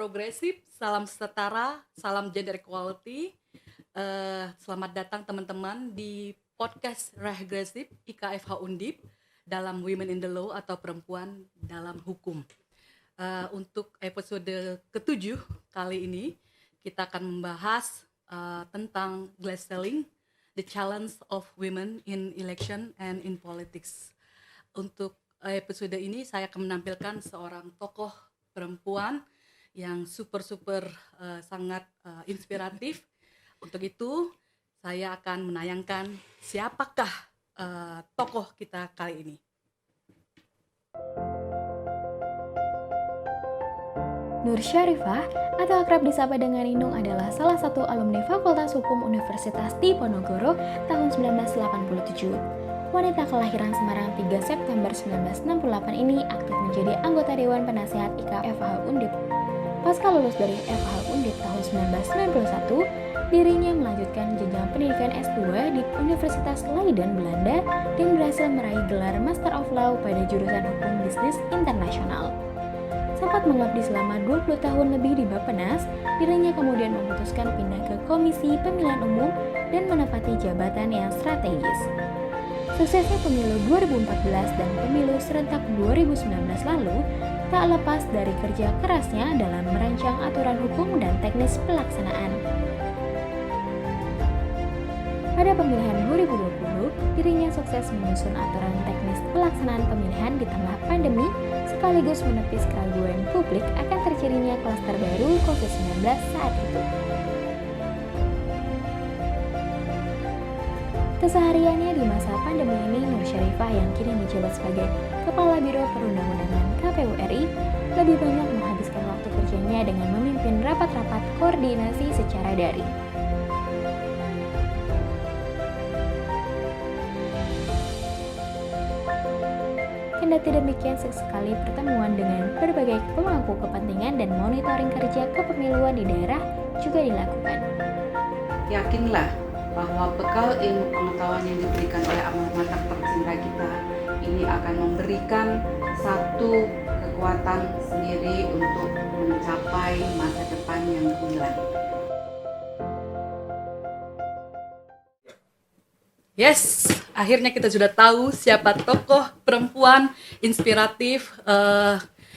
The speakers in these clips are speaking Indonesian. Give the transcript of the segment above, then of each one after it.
progresif, salam setara, salam gender equality. Selamat datang teman-teman di podcast Regresif IKFH Undip dalam Women in the Law atau Perempuan dalam Hukum. Untuk episode ke-7 kali ini kita akan membahas tentang glass ceiling, the challenge of women in election and in politics. Untuk episode ini saya akan menampilkan seorang tokoh perempuan yang super sangat inspiratif. Untuk itu saya akan menayangkan siapakah tokoh kita kali ini. Nur Syarifah atau akrab disapa dengan Inung adalah salah satu alumni Fakultas Hukum Universitas Diponegoro tahun 1987. Wanita kelahiran Semarang 3 September 1968 ini aktif menjadi anggota Dewan Penasehat IKFH Undip. Pasca lulus dari FH Undip tahun 1991, dirinya melanjutkan jenjang pendidikan S2 di Universitas Leiden, Belanda dan berhasil meraih gelar Master of Law pada jurusan Hukum Bisnis Internasional. Sempat mengabdi selama 20 tahun lebih di Bappenas, dirinya kemudian memutuskan pindah ke Komisi Pemilihan Umum dan menempati jabatan yang strategis. Suksesnya pemilu 2014 dan pemilu serentak 2019 lalu tak lepas dari kerja kerasnya dalam merancang aturan hukum dan teknis pelaksanaan. Pada pemilihan 2020, dirinya sukses menyusun aturan teknis pelaksanaan pemilihan di tengah pandemi sekaligus menepis keraguan publik akan terjadinya klaster baru COVID-19 saat itu. Kesehariannya di masa pandemi ini, Nur Syarifah yang kini menjabat sebagai Kepala Biro Perundang-undangan KPU RI lebih banyak menghabiskan waktu kerjanya dengan memimpin rapat-rapat koordinasi secara daring. Kendati demikian, sesekali pertemuan dengan berbagai pemangku kepentingan dan monitoring kerja kepemiluan di daerah juga dilakukan. Yakinlah bahwa bekal ilmu pengetahuan yang diberikan oleh alma mater tercinta kita ini akan memberikan satu kekuatan sendiri untuk mencapai masa depan yang gemilang. Yes, akhirnya kita sudah tahu siapa tokoh perempuan inspiratif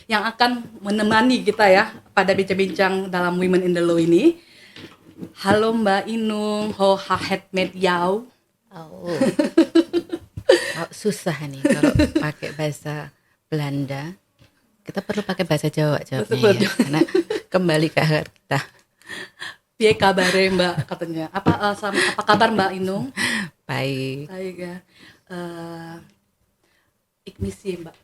yang akan menemani kita ya pada bincang-bincang dalam Women in the Law ini. Halo Mbak Inung, ho hahet med yau. Oh, susah nih kalau pakai bahasa Belanda. Kita perlu pakai bahasa Jawa jawabnya ya, karena kembali ke akar kita. Piye kabare Mbak katanya? Apa kabar Mbak Inung? Baik. Baik ya. Ikmisi Mbak.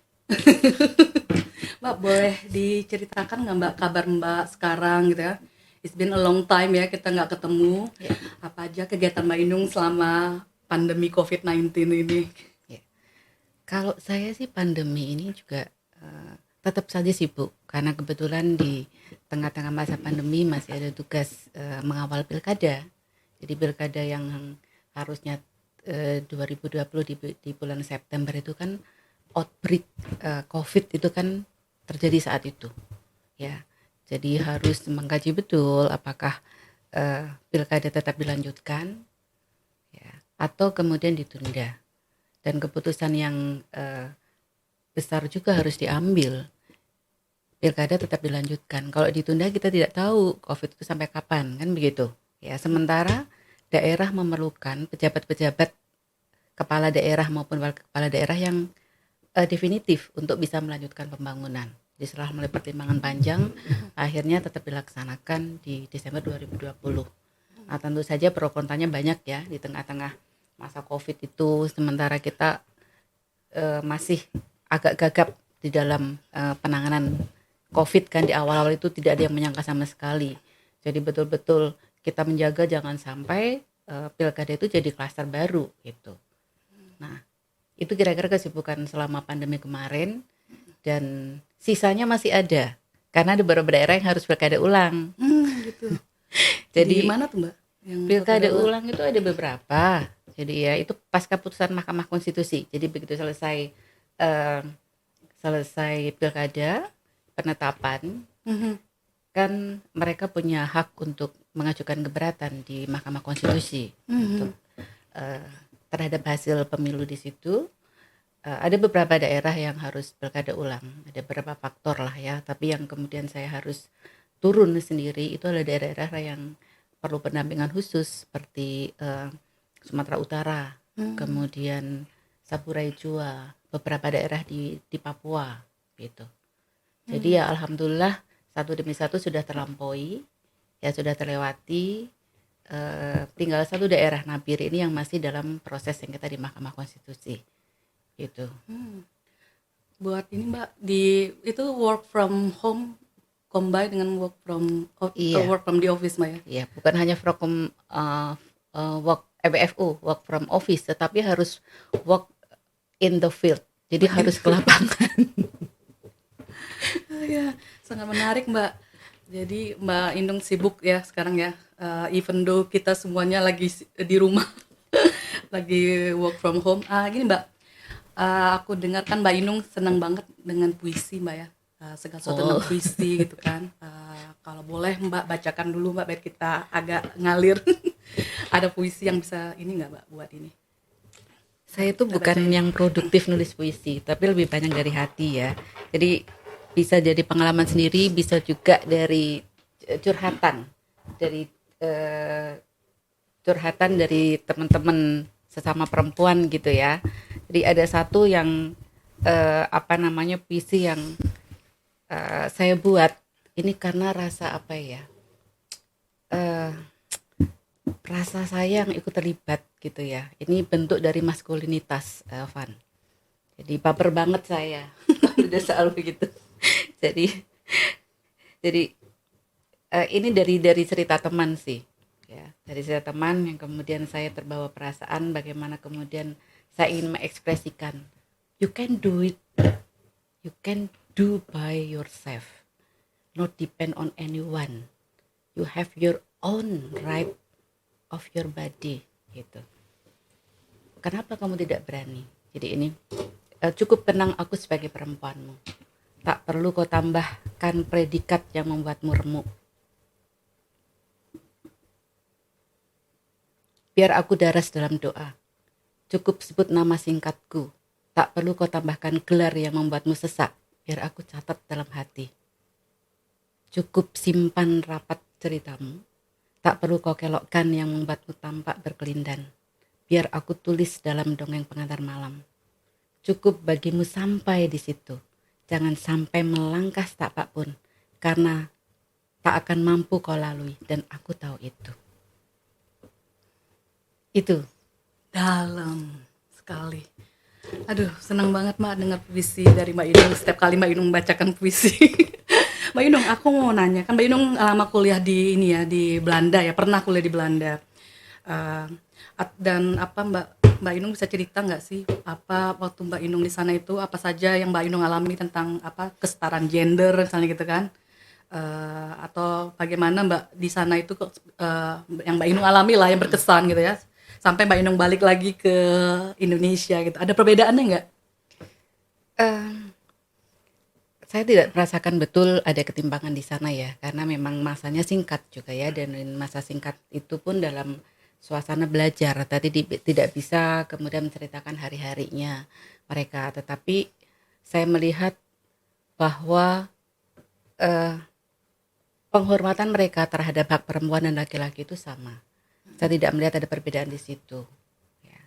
Mbak boleh diceritakan nggak Mbak kabar Mbak sekarang gitu ya? It's been a long time ya kita nggak ketemu. Yeah. Apa aja kegiatan Mbak Inung selama pandemi COVID-19 ini? Yeah. Kalau saya sih pandemi ini juga tetap saja sibuk karena kebetulan di tengah-tengah masa pandemi masih ada tugas mengawal pilkada. Jadi pilkada yang harusnya 2020 di bulan September itu kan outbreak COVID itu kan terjadi saat itu. Ya. Jadi harus mengkaji betul apakah pilkada tetap dilanjutkan ya, atau kemudian ditunda. Dan keputusan yang besar juga harus diambil. Pilkada tetap dilanjutkan. Kalau ditunda kita tidak tahu COVID itu sampai kapan, kan begitu. Ya, sementara daerah memerlukan pejabat-pejabat kepala daerah maupun wakil kepala daerah yang definitif untuk bisa melanjutkan pembangunan. Setelah melalui pertimbangan panjang, akhirnya tetap dilaksanakan di Desember 2020. Nah, tentu saja pro kontranya banyak ya di tengah-tengah masa COVID itu, sementara kita masih agak gagap di dalam penanganan COVID kan di awal-awal itu tidak ada yang menyangka sama sekali. Jadi betul-betul kita menjaga jangan sampai pilkada itu jadi klaster baru gitu. Nah, itu kira-kira kesibukan selama pandemi kemarin. Dan sisanya masih ada karena ada beberapa daerah yang harus pilkada ulang. Gitu. Jadi di mana tuh Mbak? Yang pilkada ulang itu ada beberapa. Jadi ya itu pasca putusan Mahkamah Konstitusi. Jadi begitu selesai pilkada penetapan, kan mereka punya hak untuk mengajukan keberatan di Mahkamah Konstitusi untuk terhadap hasil pemilu di situ. Ada beberapa daerah yang harus pilkada ulang, ada beberapa faktor lah ya, tapi yang kemudian saya harus turun sendiri itu adalah daerah-daerah yang perlu pendampingan khusus seperti Sumatera Utara, kemudian Saburai Jua, beberapa daerah di Papua gitu. Jadi ya alhamdulillah satu demi satu sudah terlampaui, ya sudah terlewati. Tinggal satu daerah Nabire ini yang masih dalam proses sengketa di Mahkamah Konstitusi gitu. Buat ini Mbak, itu work from home combine dengan work from the office Mbak ya? Iya, bukan hanya from WFO, work from office, tetapi harus work in the field. Jadi harus ke lapangan. Ya, sangat menarik Mbak. Jadi Mbak Inung sibuk ya sekarang ya, even though kita semuanya lagi di rumah, lagi work from home. Gini Mbak, aku dengar kan Mbak Inung senang banget dengan puisi Mbak ya, segala sesuatu tentang puisi gitu kan. Kalau boleh Mbak bacakan dulu Mbak biar kita agak ngalir. Ada puisi yang bisa ini nggak Mbak buat ini? Saya itu bukan yang produktif nulis puisi, tapi lebih banyak dari hati ya. Jadi bisa jadi pengalaman sendiri, bisa juga dari curhatan dari teman-teman sesama perempuan gitu ya. Jadi ada satu yang puisi yang saya buat ini karena rasa rasa saya yang ikut terlibat gitu ya. Ini bentuk dari maskulinitas, Van. Jadi baper banget saya. Udah selalu begitu. Jadi ini dari cerita teman sih ya, dari cerita teman yang kemudian saya terbawa perasaan bagaimana kemudian saya ingin mengekspresikan you can do it, you can do by yourself, not depend on anyone, you have your own right of your body gitu. Kenapa kamu tidak berani? Jadi ini cukup tenang aku sebagai perempuanmu. Tak perlu kau tambahkan predikat yang membuatmu remuk. Biar aku daras dalam doa. Cukup sebut nama singkatku. Tak perlu kau tambahkan gelar yang membuatmu sesak. Biar aku catat dalam hati. Cukup simpan rapat ceritamu. Tak perlu kau kelokkan yang membuatmu tampak berkelindan. Biar aku tulis dalam dongeng pengantar malam. Cukup bagimu sampai di situ. Jangan sampai melangkah setapak pun, karena tak akan mampu kau lalui, dan aku tahu itu. Itu. Dalam sekali. Aduh, senang banget Mbak dengar puisi dari Mbak Inung. Setiap kali Mbak Inung membacakan puisi. Mbak Inung, aku mau nanya, kan Mbak Inung lama kuliah di Belanda ya, pernah kuliah di Belanda. Dan Mbak Inung bisa cerita nggak sih apa waktu Mbak Inung di sana itu apa saja yang Mbak Inung alami tentang kesetaraan gender misalnya gitu kan, atau bagaimana Mbak di sana itu yang Mbak Inung alami lah yang berkesan gitu ya sampai Mbak Inung balik lagi ke Indonesia gitu, ada perbedaannya nggak? Saya tidak merasakan betul ada ketimpangan di sana ya, karena memang masanya singkat juga ya, dan masa singkat itu pun dalam suasana belajar, tadi tidak bisa kemudian menceritakan hari-harinya mereka, tetapi saya melihat bahwa penghormatan mereka terhadap hak perempuan dan laki-laki itu sama. Saya tidak melihat ada perbedaan di situ ya.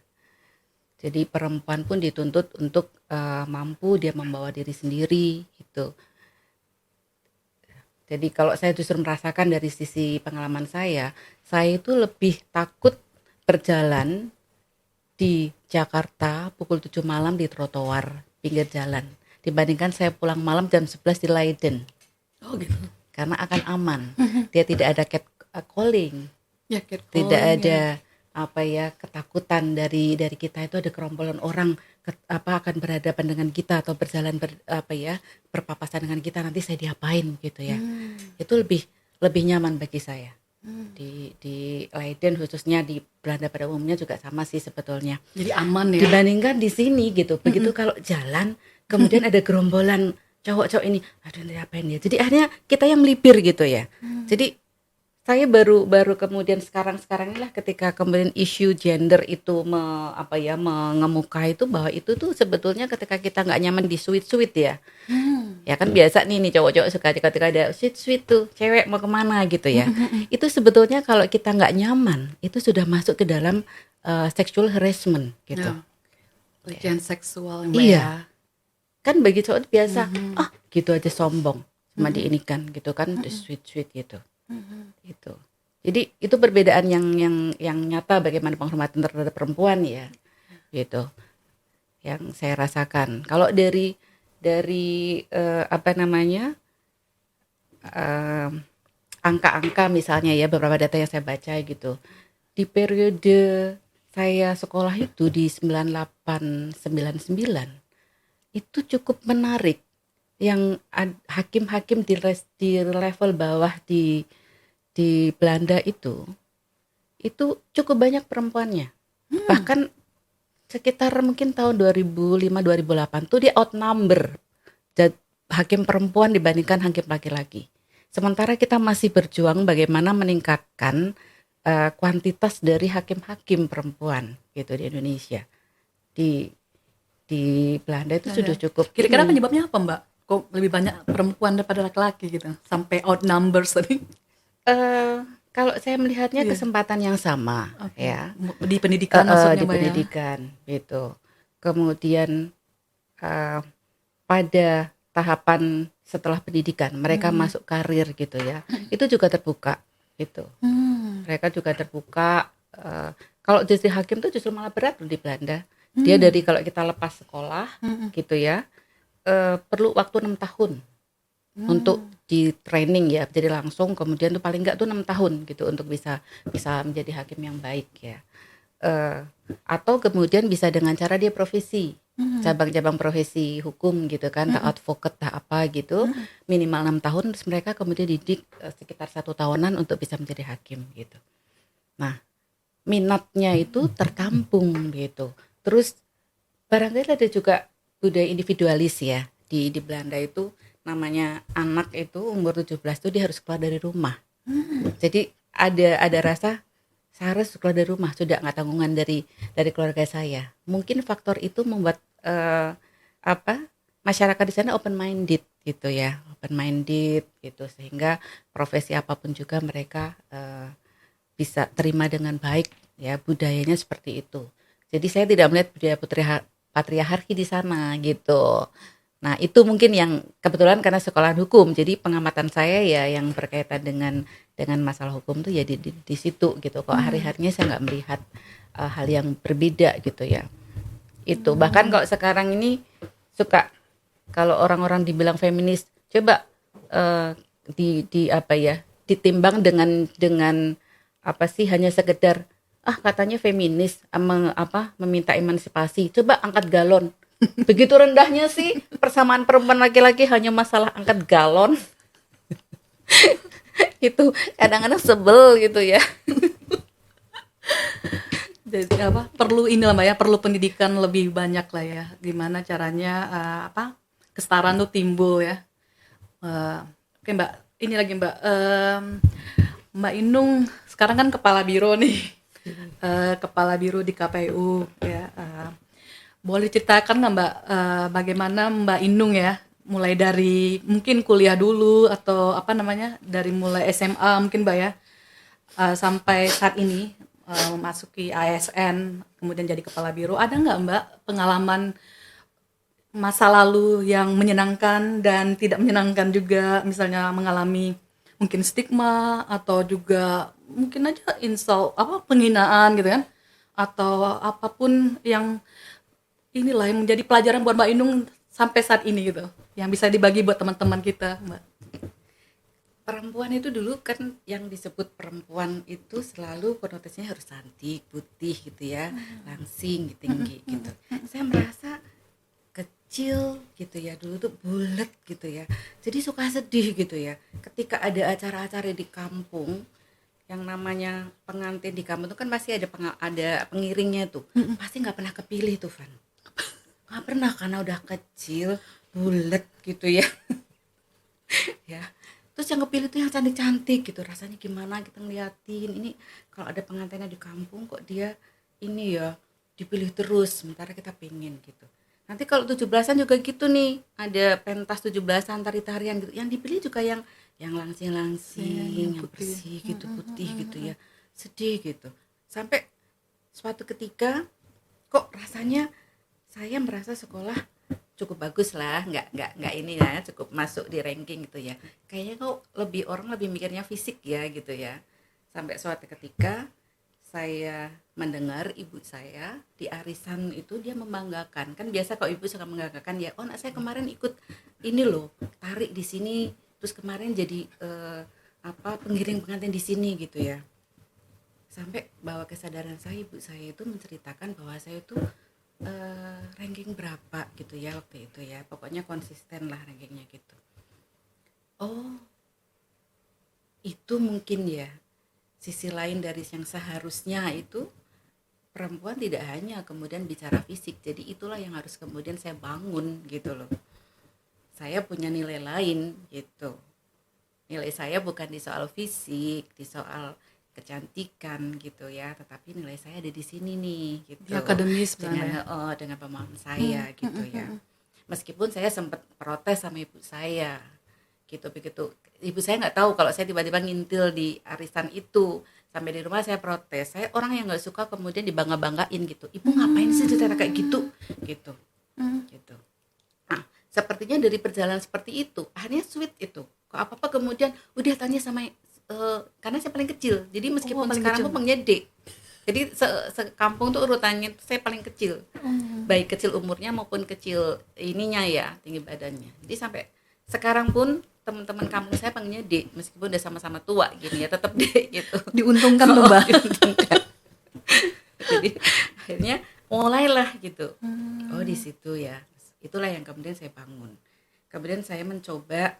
Jadi perempuan pun dituntut untuk mampu dia membawa diri sendiri gitu. Jadi kalau saya justru merasakan dari sisi pengalaman saya itu lebih takut berjalan di Jakarta pukul 7 malam di trotoar pinggir jalan dibandingkan saya pulang malam jam 11 di Leiden. Oh gitu. Karena akan aman. Dia tidak ada catcalling. Ya, catcalling. Tidak ada ketakutan dari kita itu ada gerombolan orang akan berhadapan dengan kita atau berjalan berpapasan dengan kita, nanti saya diapain gitu ya. Itu lebih nyaman bagi saya. Di Leiden khususnya, di Belanda pada umumnya juga sama sih sebetulnya. Jadi aman ya. Dibandingkan di sini gitu. Begitu kalau jalan kemudian ada gerombolan cowok-cowok ini aduh ini apain ya, jadi akhirnya kita yang melipir gitu ya. Jadi saya baru kemudian sekarang inilah ketika kemudian isu gender itu mengemuka itu, bahwa itu tuh sebetulnya ketika kita nggak nyaman di sweet ya. Ya kan biasa nih cowok-cowok suka ketika ada sweet tuh cewek mau kemana gitu ya. Itu sebetulnya kalau kita nggak nyaman itu sudah masuk ke dalam sexual harassment gitu. Ya. Pelecehan seksual Mbak Iya. ya. Kan bagi cowok itu biasa gitu aja sombong sama diinikan gitu kan, sweet gitu. Gitu. Jadi itu perbedaan yang nyata bagaimana penghormatan terhadap perempuan ya. Gitu. Yang saya rasakan. Kalau dari angka-angka misalnya ya, beberapa data yang saya baca gitu. Di periode saya sekolah itu di 98 99 itu cukup menarik, yang hakim-hakim di level bawah di Belanda itu cukup banyak perempuannya. Bahkan sekitar mungkin tahun 2005-2008 tuh dia outnumber hakim perempuan dibandingkan hakim laki-laki. Sementara kita masih berjuang bagaimana meningkatkan kuantitas dari hakim-hakim perempuan gitu di Indonesia. Di Belanda itu sudah cukup. Kira-kira penyebabnya apa Mbak? Kok lebih banyak perempuan daripada laki-laki gitu? Sampai outnumbers tadi? Kalau saya melihatnya kesempatan yang sama ya. Di pendidikan maksudnya di Mbak pendidikan gitu. Kemudian pada tahapan setelah pendidikan mereka masuk karir gitu ya. Itu juga terbuka gitu. Mereka juga terbuka. Kalau jadi hakim tuh justru malah berat loh di Belanda. Dia dari kalau kita lepas sekolah gitu ya, perlu waktu 6 tahun untuk di training ya, jadi langsung kemudian tuh paling enggak tuh 6 tahun gitu untuk bisa menjadi hakim yang baik ya. Atau kemudian bisa dengan cara dia profesi, cabang-cabang profesi hukum gitu kan, tak advokat tak apa gitu, minimal 6 tahun, terus mereka kemudian didik sekitar 1 tahunan untuk bisa menjadi hakim gitu. Nah, minatnya itu tertampung gitu. Terus barangkali ada juga budaya individualis ya di Belanda itu, namanya anak itu umur 17 tuh dia harus keluar dari rumah. Jadi ada rasa saya harus keluar dari rumah, sudah nggak tanggungan dari keluarga saya. Mungkin faktor itu membuat masyarakat di sana open minded gitu ya, gitu, sehingga profesi apapun juga mereka bisa terima dengan baik ya, budayanya seperti itu. Jadi saya tidak melihat budaya patriarki di sana gitu. Nah itu mungkin yang kebetulan karena sekolah hukum, jadi pengamatan saya ya yang berkaitan dengan masalah hukum tuh ya di situ gitu. Kok hari-harinya saya nggak melihat hal yang berbeda gitu ya. Itu bahkan kalau sekarang ini suka kalau orang-orang dibilang feminis, coba ditimbang dengan apa sih, hanya sekedar katanya feminis meminta emansipasi, coba angkat galon. Begitu rendahnya sih persamaan perempuan laki-laki hanya masalah angkat galon. Itu kadang-kadang sebel gitu ya. Jadi perlu inilah Mbak ya, perlu pendidikan lebih banyak lah ya, gimana caranya kesetaraan tuh timbul ya. Oke Mbak, ini lagi Mbak, Mbak Inung sekarang kan kepala biro nih. Kepala biro di KPU ya. Boleh ceritakan nggak Mbak bagaimana Mbak Inung ya, mulai dari mungkin kuliah dulu atau dari mulai SMA mungkin Mbak ya, sampai saat ini memasuki ASN kemudian jadi kepala biro. Ada nggak Mbak pengalaman masa lalu yang menyenangkan dan tidak menyenangkan juga, misalnya mengalami mungkin stigma atau juga mungkin aja insult penghinaan gitu kan, atau apapun yang inilah yang menjadi pelajaran buat Mbak Inung sampai saat ini gitu, yang bisa dibagi buat teman-teman kita Mbak. Perempuan itu dulu kan yang disebut perempuan itu selalu konotasinya harus cantik, putih gitu ya, langsing, tinggi gitu. Saya merasa kecil gitu ya, dulu tuh bulet gitu ya, jadi suka sedih gitu ya ketika ada acara-acara di kampung, yang namanya pengantin di kampung itu kan pasti ada pengiringnya tuh, pasti nggak pernah kepilih tuh Van, nggak pernah, karena udah kecil, bulat gitu ya. Ya. Terus yang kepilih tuh yang cantik-cantik gitu. Rasanya gimana kita ngeliatin ini, kalau ada pengantinnya di kampung kok dia ini ya dipilih terus, sementara kita pengen gitu. Nanti kalau 17-an juga gitu nih, ada pentas 17-an tari-tarian gitu. Yang dipilih juga yang langsing-langsing, yang putih. bersih gitu, putih gitu ya. Sedih gitu. Sampai suatu ketika kok rasanya saya merasa sekolah cukup bagus lah, nggak ini ya, cukup masuk di ranking gitu ya. Kayaknya kok orang lebih mikirnya fisik ya gitu ya. Sampai suatu ketika saya mendengar ibu saya di arisan itu dia membanggakan, kan biasa kalau ibu suka membanggakan ya, oh anak saya kemarin ikut ini loh, tarik di sini, terus kemarin jadi pengiring pengantin di sini gitu ya. Sampai bawa kesadaran saya, ibu saya itu menceritakan bahwa saya itu ranking berapa gitu ya waktu itu ya, pokoknya konsisten lah rankingnya gitu. Oh itu mungkin ya sisi lain dari yang seharusnya itu perempuan tidak hanya kemudian bicara fisik, jadi itulah yang harus kemudian saya bangun gitu loh. Saya punya nilai lain gitu, nilai saya bukan di soal fisik, di soal kecantikan gitu ya, tetapi nilai saya ada di sini nih gitu. Di akademis sebenarnya. Dengan pemahaman saya gitu ya. Meskipun saya sempat protes sama ibu saya gitu, begitu ibu saya nggak tahu kalau saya tiba-tiba ngintil di arisan itu, sampai di rumah saya protes. Saya orang yang nggak suka kemudian dibangga-banggain gitu, ibu ngapain sih cerita kayak gitu gitu. Gitu. Nah, sepertinya dari perjalanan seperti itu akhirnya sweet itu, kok apa-apa kemudian udah tanya sama karena saya paling kecil, jadi meskipun sekarang pun penggede, jadi sekampung tuh urutannya saya paling kecil, baik kecil umurnya maupun kecil ininya ya, tinggi badannya. Jadi sampai sekarang pun teman-teman kampung saya panggilnya Dek, meskipun udah sama-sama tua gini ya, tetap Dek gitu. Diuntungkan tuh Mbak. Jadi akhirnya mulailah gitu. Oh di situ ya, itulah yang kemudian saya bangun. Kemudian saya mencoba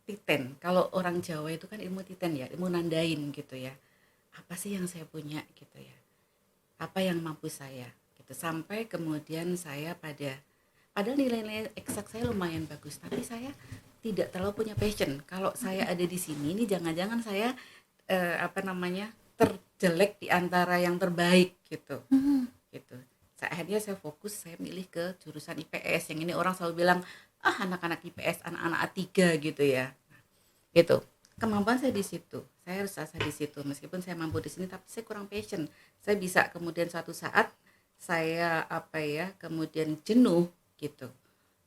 titen. Kalau orang Jawa itu kan ilmu titen ya, ilmu nandain gitu ya. Apa sih yang saya punya gitu ya? Apa yang mampu saya gitu. Sampai kemudian saya padahal nilai-nilai eksak saya lumayan bagus, tapi saya tidak terlalu punya passion. Kalau saya ada di sini ini jangan-jangan saya terjelek di antara yang terbaik gitu. Gitu. Akhirnya saya fokus, saya milih ke jurusan IPS. Yang ini orang selalu bilang, anak-anak IPS, anak-anak A3 gitu ya. Gitu. Kemampuan saya di situ. Saya harus asah di situ. Meskipun saya mampu di sini, tapi saya kurang passion. Saya bisa kemudian suatu saat saya kemudian jenuh gitu.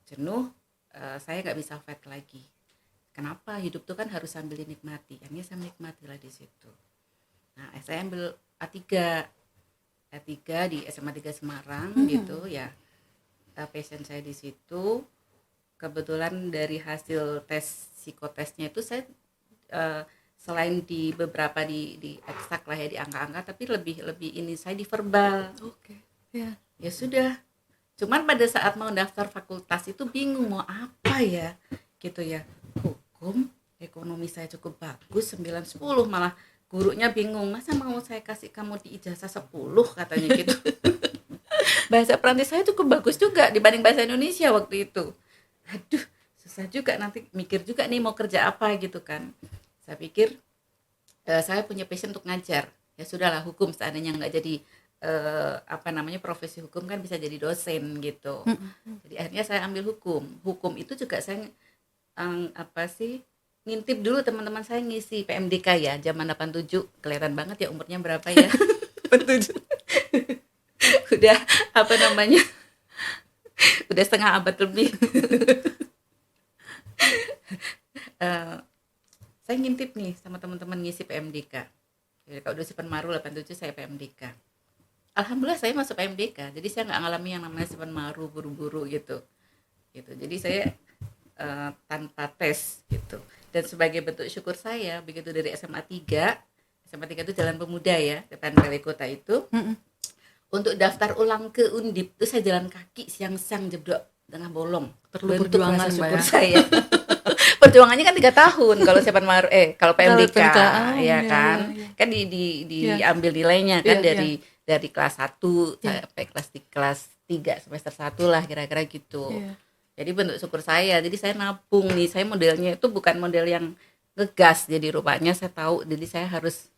Jenuh, saya nggak bisa fight lagi. Kenapa? Hidup tuh kan harus sambil dinikmati. Akhirnya saya menikmatilah di situ. Nah, saya ambil A3 di SMA 3 Semarang gitu ya. Passion saya di situ. Kebetulan dari hasil tes psikotesnya itu saya selain di beberapa di eksak lah ya, di angka-angka, tapi lebih ini saya di verbal. Oke. Ya. Ya sudah. Cuman pada saat mau daftar fakultas itu bingung mau apa ya gitu ya. Hukum, ekonomi saya cukup bagus 9-10, malah gurunya bingung, masa mau saya kasih kamu di ijazah 10 katanya gitu. Bahasa Perancis saya cukup bagus juga dibanding bahasa Indonesia waktu itu. Aduh, susah juga, nanti mikir juga nih mau kerja apa gitu kan. Saya pikir saya punya passion untuk ngajar. Ya sudahlah, hukum seandainya nggak jadi profesi hukum kan bisa jadi dosen gitu. Jadi akhirnya saya ambil hukum. Hukum itu juga saya ngintip dulu teman-teman saya ngisi PMDK ya, zaman 87, kelihatan banget ya umurnya berapa ya. 87. Udah udah setengah abad lebih. Saya ngintip nih sama teman-teman ngisi PMDK. Jadi kalau udah Sipan Maru 87 saya PMDK. Alhamdulillah saya masuk PMDK. Jadi saya nggak ngalami yang namanya Sipan Maru buru-buru gitu. Jadi saya tanpa tes gitu. Dan sebagai bentuk syukur saya, begitu dari SMA 3 itu Jalan Pemuda ya, depan Balai Kota itu. Untuk daftar ulang ke Undip itu saya jalan kaki siang-siang jeblok tengah bolong. Perlu bentuk perjuangan rasa syukur Mbak. saya. Perjuangannya kan 3 tahun kalau Sipan Maru kalau PMDK PMDK, ya kan. Kan diambil nilainya kan dari dari kelas 1 Iya. sampai kelas 3 semester 1 lah kira-kira gitu. Iya. Jadi bentuk syukur saya, jadi saya nabung nih, saya modelnya itu bukan model yang ngegas, jadi rupanya saya tahu, jadi saya harus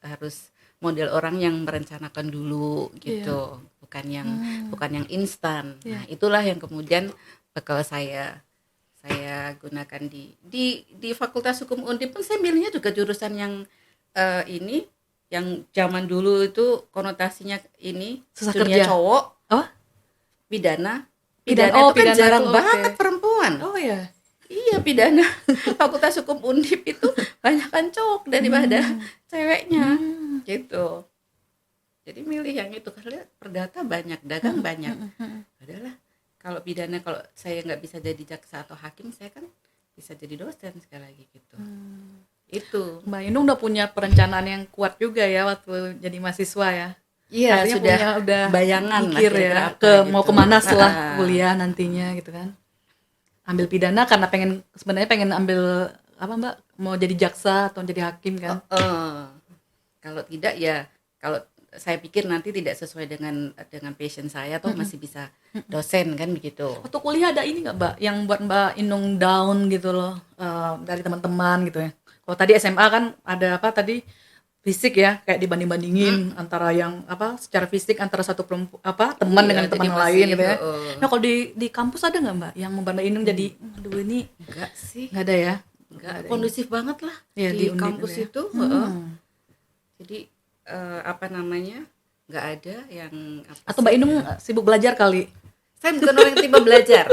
model orang yang merencanakan dulu gitu, bukan yang instan. Nah, itulah yang kemudian bekal saya gunakan di Fakultas Hukum Undip pun saya milihnya juga jurusan yang ini yang zaman dulu itu konotasinya ini Susah dunia kerja. cowok, Oh? pidana Oh, itu kan pidana jarang itu, banget oke. perempuan. Oh ya. Iya, pidana Fakultas Hukum Undip itu banyak kan cowok daripada ceweknya gitu. Jadi milih yang itu karena perdata banyak, dagang banyak. Adalah kalau pidana, kalau saya nggak bisa jadi jaksa atau hakim, saya kan bisa jadi dosen sekali lagi gitu. Itu. Mbak Inung udah punya perencanaan yang kuat juga ya waktu jadi mahasiswa ya. Iya, Artinya udah bayangan lah mikir kira-kira ya apa ke gitu. mau kemana setelah Nah, kuliah nantinya gitu kan. Ambil pidana karena sebenarnya pengen ambil apa Mbak, mau jadi jaksa atau jadi hakim kan. kalau tidak ya, kalau saya pikir nanti tidak sesuai dengan passion saya, toh masih bisa dosen kan begitu. Waktu kuliah ada ini nggak Mbak yang buat Mbak Inung down gitu loh, dari teman-teman gitu ya. Kalau tadi SMA kan ada apa tadi, fisik ya, kayak dibanding-bandingin antara yang apa secara fisik antara satu teman Iya, dengan jadi teman masih, lain gitu ya. Nah kalau di kampus ada nggak Mbak yang membuat Mbak Inung jadi aduh ini Enggak sih, nggak ada ya? enggak kondusif banget lah Iya, di Undip kampus gitu ya. itu. Jadi apa namanya, nggak ada yang apa Atau sih. Mbak Inung sibuk belajar kali? Saya bukan orang yang tipe belajar.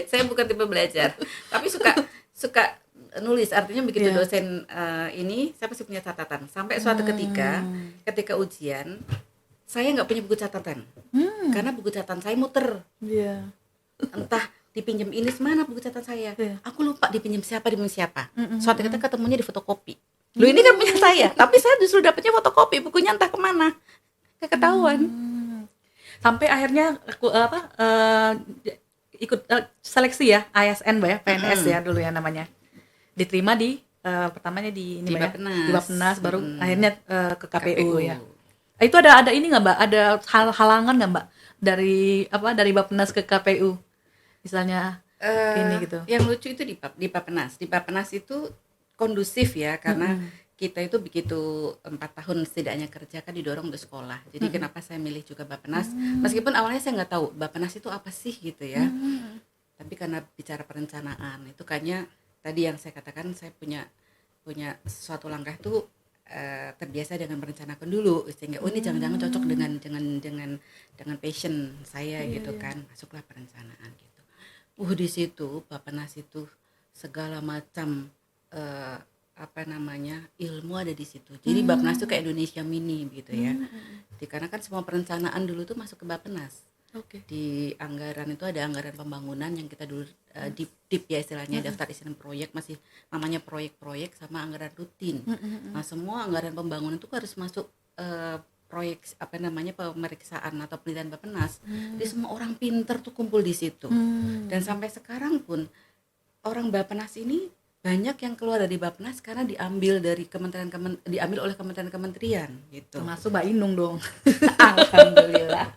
Saya bukan tipe belajar, tapi suka nulis. Artinya begitu Iya. dosen ini, saya pasti punya catatan. Sampai suatu ketika ujian, saya nggak punya buku catatan, karena buku catatan saya muter. Iya. Entah dipinjam ini mana buku catatan saya. Iya. Aku lupa dipinjam siapa. Suatu ketika ketemunya di fotokopi. Lu ini kan punya saya, tapi saya justru dapetnya fotokopi, bukunya entah kemana, ketahuan. Sampai akhirnya aku ikut seleksi ya ASN Mbak ya, PNS ya dulu ya namanya. Diterima di pertamanya di ini Di Mbak ya, Bappenas. di Bappenas, baru akhirnya ke KPU ya. KPU. Itu ada ini nggak Mbak? Ada halangan nggak Mbak dari Bappenas ke KPU? Misalnya ini gitu. Yang lucu itu di Bappenas. Di Bappenas itu kondusif ya, karena kita itu begitu 4 tahun setidaknya kerja kan didorong untuk sekolah. Jadi kenapa saya milih juga Bappenas? Meskipun awalnya saya nggak tahu Bappenas itu apa sih gitu ya. Tapi karena bicara perencanaan itu kayaknya tadi yang saya katakan, saya punya suatu langkah itu terbiasa dengan merencanakan dulu, sehingga ini jangan-jangan cocok dengan passion saya gitu kan. Masuklah perencanaan gitu. Di situ Bappenas itu segala macam ilmu ada di situ. Jadi Bappenas itu kayak Indonesia mini gitu ya. Jadi karena kan semua perencanaan dulu tuh masuk ke Bappenas. Oke. Di anggaran itu ada anggaran pembangunan yang kita dulu dip ya istilahnya, daftar isian proyek, masih namanya proyek-proyek sama anggaran rutin. Nah, semua anggaran pembangunan itu harus masuk proyek pemeriksaan atau penelitian Bappenas. Jadi semua orang pinter tuh kumpul di situ. Dan sampai sekarang pun orang Bappenas ini banyak yang keluar dari Bappenas karena diambil oleh kementerian gitu. Termasuk Mbak Inung dong. Alhamdulillah.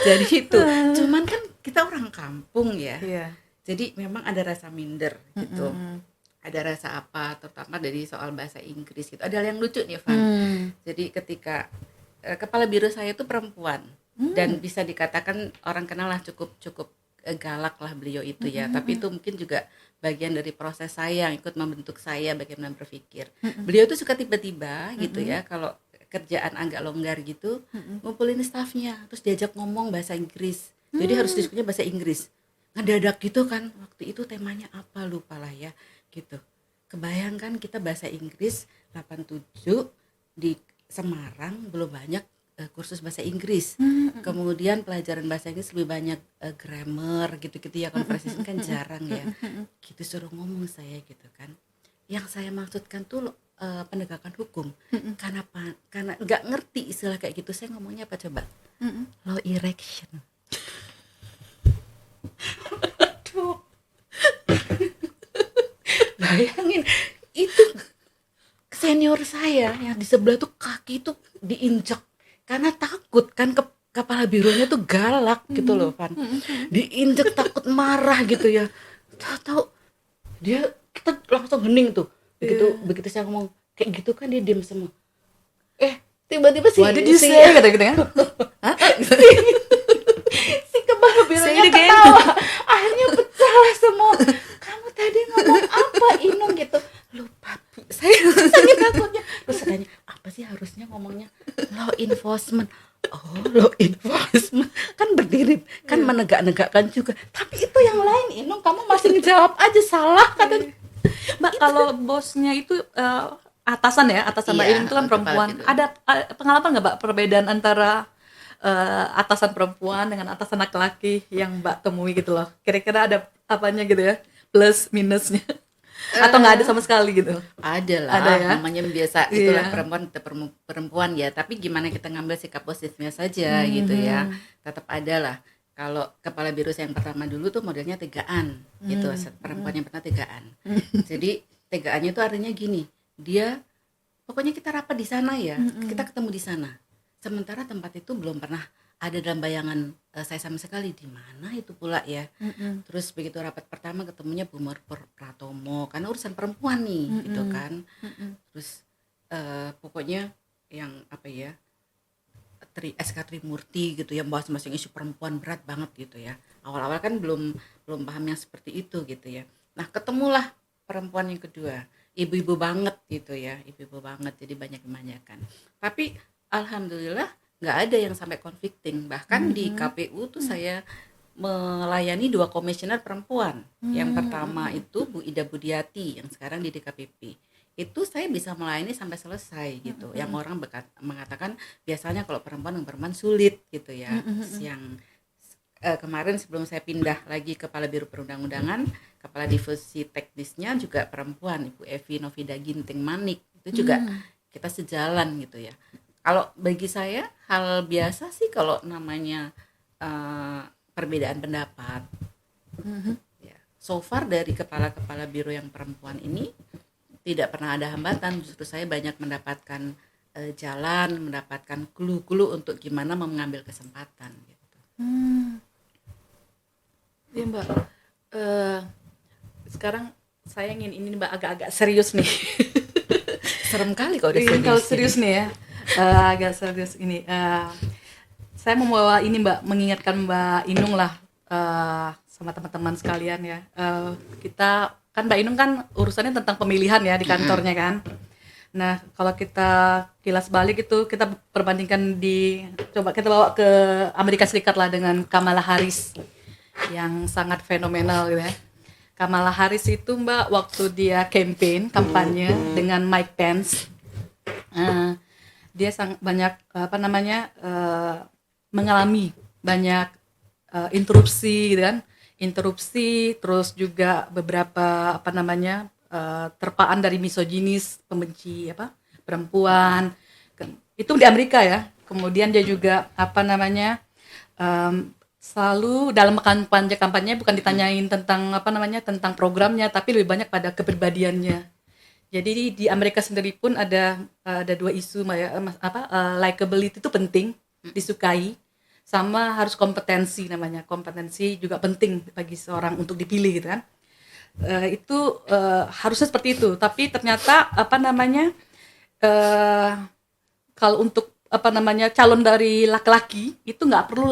Jadi itu. Cuman kan kita orang kampung ya. Iya. Jadi memang ada rasa minder gitu. Ada rasa apa, terutama dari soal bahasa Inggris gitu. Ada hal yang lucu nih, Van. Jadi ketika kepala biro saya itu perempuan dan bisa dikatakan orang kenal lah, cukup galak lah beliau itu ya. Tapi itu mungkin juga bagian dari proses saya yang ikut membentuk saya bagaimana berpikir. Beliau tuh suka tiba-tiba gitu ya, kalau kerjaan agak longgar gitu, ngumpulin stafnya, terus diajak ngomong bahasa Inggris. Jadi harus diskusinya bahasa Inggris. Ngedadak gitu kan, waktu itu temanya apa lupa lah ya gitu. Kebayangkan kita bahasa Inggris 87 di Semarang, belum banyak kursus bahasa Inggris. Kemudian pelajaran bahasa Inggris lebih banyak grammar gitu-gitu ya, conversation kan jarang ya. Gitu suruh ngomong saya gitu kan. Yang saya maksudkan tuh penegakan hukum. Karena nggak ngerti istilah kayak gitu, saya ngomongnya apa coba? Law erection. Aduh. Bayangin itu senior saya yang di sebelah tuh kaki tuh diinjak karena takut takut kan, kepala birunya tuh galak gitu loh Van, diinjek takut marah gitu ya, tahu-tahu dia kita langsung hening tuh begitu saya ngomong kayak gitu kan, dia diam semua. Tiba-tiba sih What did you say? Gitu kan. si kepala birunya ketawa, akhirnya pecah lah semua. Kamu tadi ngomong apa Inung gitu? Lupa, saya saking takutnya. Terus saya tanya, apa sih harusnya ngomongnya? Law enforcement. Oh, law enforcement kan berdiri kan menegak-negakkan juga, tapi itu yang lain Inung, kamu masih ngejawab aja salah katanya. Mbak, kalau bosnya itu atasan Mbak Iya, Inung itu kan kepala perempuan. biro. Ada pengalaman nggak Mbak perbedaan antara atasan perempuan dengan atasan laki-laki yang Mbak temui gitu loh? Kira-kira ada apanya gitu ya? Plus minusnya? Atau nggak ada sama sekali gitu? Ada lah, Ada ya? namanya biasa itulah, Iya. perempuan tetap perempuan ya, tapi gimana kita ngambil sikap positifnya saja gitu ya. Tetap ada lah. Kalau kepala biru saya yang pertama dulu tuh modelnya tegaan gitu, perempuan yang pernah tegaan. Jadi tegaannya itu artinya gini, dia pokoknya kita rapat di sana ya, kita ketemu di sana. Sementara tempat itu belum pernah ada dalam bayangan saya sama sekali, di mana itu pula ya. Terus begitu rapat pertama ketemunya Bu Pratomo, karena urusan perempuan nih gitu kan. Terus pokoknya yang apa ya, SK Trimurti gitu ya, bahas masing isu perempuan berat banget gitu ya. Awal-awal kan belum paham yang seperti itu gitu ya. Nah ketemulah perempuan yang kedua, ibu-ibu banget gitu ya, ibu-ibu banget, jadi banyak kebanyakan. Tapi alhamdulillah nggak ada yang sampai conflicting. Bahkan di KPU tuh saya melayani 2 komisioner perempuan. Yang pertama itu Bu Ida Budiati yang sekarang di DKPP. Itu saya bisa melayani sampai selesai gitu. Yang orang mengatakan biasanya kalau perempuan dengan perempuan sulit gitu ya. Terus yang kemarin sebelum saya pindah lagi kepala Biro Perundang-undangan, kepala divisi teknisnya juga perempuan, Ibu Evi Novida Ginting Manik. Itu juga kita sejalan gitu ya. Kalau bagi saya hal biasa sih kalau namanya perbedaan pendapat. Ya. So far dari kepala-kepala biro yang perempuan ini tidak pernah ada hambatan, justru saya banyak mendapatkan jalan, mendapatkan clue-clue untuk gimana mengambil kesempatan gitu. Iya Mbak. Sekarang saya ingin ini Mbak agak-agak serius nih. Serem kali kalau udah Kalau serius nih ya. Agak serius ini. Saya membawa ini Mbak, mengingatkan Mbak Inung lah sama teman-teman sekalian ya. Kita kan Mbak Inung kan urusannya tentang pemilihan ya di kantornya kan. Nah kalau kita kilas balik itu, kita perbandingkan coba kita bawa ke Amerika Serikat lah dengan Kamala Harris yang sangat fenomenal gitu ya. Kamala Harris itu Mbak, waktu dia kampanye dengan Mike Pence, dia banyak mengalami banyak interupsi gitu kan, terus juga beberapa terpaan dari misoginis, pembenci perempuan, itu di Amerika ya. Kemudian dia juga selalu dalam kampanye bukan ditanyain tentang tentang programnya, tapi lebih banyak pada kepribadiannya. Jadi di Amerika sendiri pun ada 2 isu likability itu penting, disukai, sama harus kompetensi juga penting bagi seorang untuk dipilih gitu kan. Itu harusnya seperti itu, tapi ternyata kalau untuk calon dari laki-laki itu nggak perlu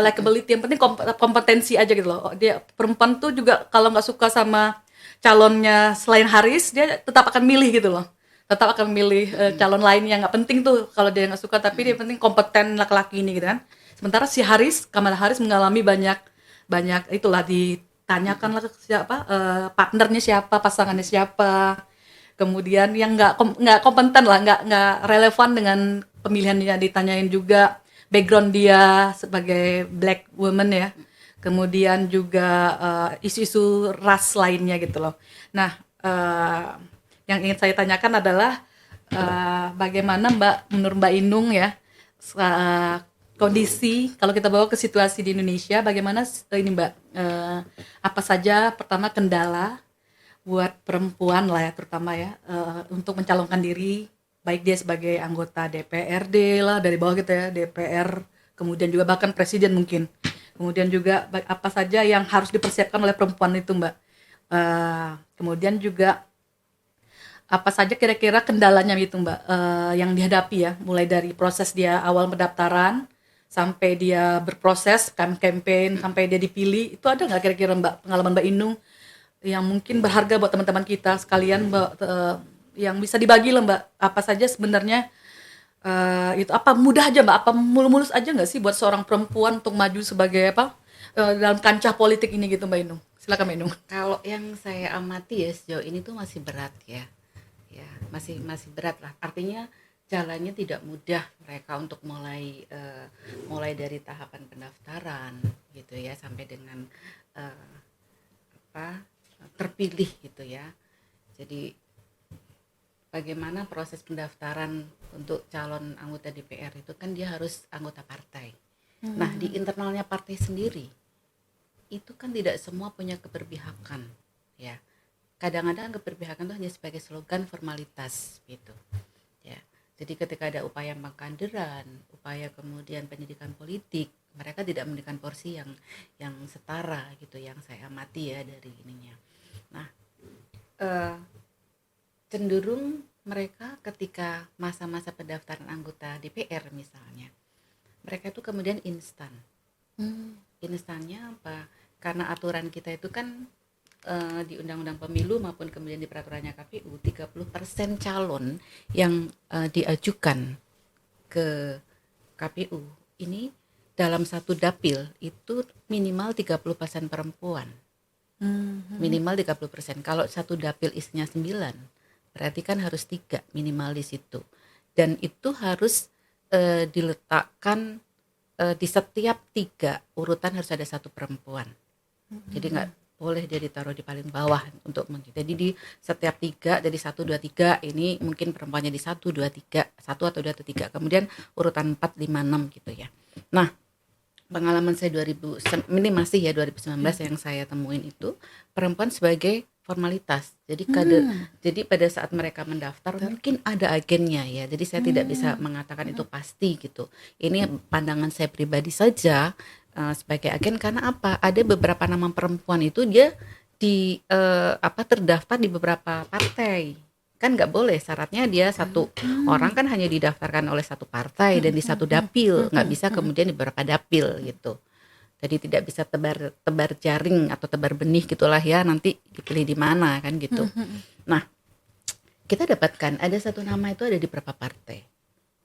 likability, yang penting kompetensi aja gitu loh. Dia perempuan tuh juga kalau nggak suka sama calonnya selain Harris, dia tetap akan milih gitu loh, tetap akan milih calon lain yang nggak penting tuh kalau dia nggak suka, tapi dia penting kompeten laki-laki ini gitu kan. Sementara si Kamala Harris mengalami banyak itulah, ditanyakan lah siapa partnernya siapa, pasangannya siapa, kemudian yang nggak kompeten lah, nggak relevan dengan pemilihannya, ditanyain juga background dia sebagai black woman ya, kemudian juga isu-isu ras lainnya gitu loh. Nah yang ingin saya tanyakan adalah bagaimana menurut Mbak Inung ya, kondisi kalau kita bawa ke situasi di Indonesia, bagaimana ini Mbak, apa saja pertama kendala buat perempuan lah ya, terutama ya, untuk mencalonkan diri baik dia sebagai anggota DPRD lah dari bawah gitu ya, DPR, kemudian juga bahkan presiden mungkin. Kemudian juga apa saja yang harus dipersiapkan oleh perempuan itu, Mbak. Kemudian juga apa saja kira-kira kendalanya gitu, Mbak, yang dihadapi ya, mulai dari proses dia awal pendaftaran sampai dia berproses campaign sampai dia dipilih, itu ada nggak kira-kira Mbak pengalaman Mbak Inung yang mungkin berharga buat teman-teman kita sekalian, Mbak, yang bisa dibagi lah, Mbak, apa saja sebenarnya itu apa mudah aja, Mbak, apa mulus-mulus aja nggak sih buat seorang perempuan untuk maju sebagai apa dalam kancah politik ini gitu, Mbak Inung? Silakan, Mbak Inung. Kalau yang saya amati ya sejauh ini tuh masih berat ya, masih berat lah. Artinya jalannya tidak mudah mereka untuk mulai dari tahapan pendaftaran gitu ya sampai dengan terpilih gitu ya. Jadi bagaimana proses pendaftaran untuk calon anggota DPR itu kan dia harus anggota partai. Nah, di internalnya partai sendiri itu kan tidak semua punya keberpihakan ya. Kadang-kadang keberpihakan itu hanya sebagai slogan formalitas gitu ya. Jadi ketika ada upaya pengkaderan, upaya kemudian pendidikan politik, mereka tidak memberikan porsi yang setara gitu, yang saya amati ya dari ininya. Nah, cenderung mereka ketika masa-masa pendaftaran anggota DPR misalnya, mereka itu kemudian instan. Instannya apa? Karena aturan kita itu kan di Undang-Undang Pemilu maupun kemudian di peraturannya KPU 30% calon yang diajukan ke KPU ini dalam satu dapil itu minimal 30% perempuan. Minimal 30%. Kalau satu dapil isinya 9, berarti kan harus 3 minimal di situ. Dan itu harus diletakkan di setiap 3 urutan harus ada satu perempuan. Jadi nggak boleh dia ditaruh di paling bawah untuk jadi di setiap 3 jadi 1 2 3 ini mungkin perempuannya di 1 2 3 1 atau 2 atau 3 kemudian urutan 4 5 6 gitu ya. Nah, pengalaman saya ini masih ya 2019 yang saya temuin itu perempuan sebagai formalitas. Jadi jadi pada saat mereka mendaftar mungkin ada agennya ya. Jadi saya tidak bisa mengatakan itu pasti gitu. Ini pandangan saya pribadi saja sebagai agen karena apa? Ada beberapa nama perempuan itu dia terdaftar di beberapa partai. Kan nggak boleh, syaratnya dia satu orang kan hanya didaftarkan oleh satu partai dan di satu dapil, nggak bisa kemudian di beberapa dapil gitu. Jadi tidak bisa tebar jaring atau tebar benih gitulah ya, nanti dipilih di mana kan gitu. Nah, kita dapatkan ada satu nama itu ada di beberapa partai.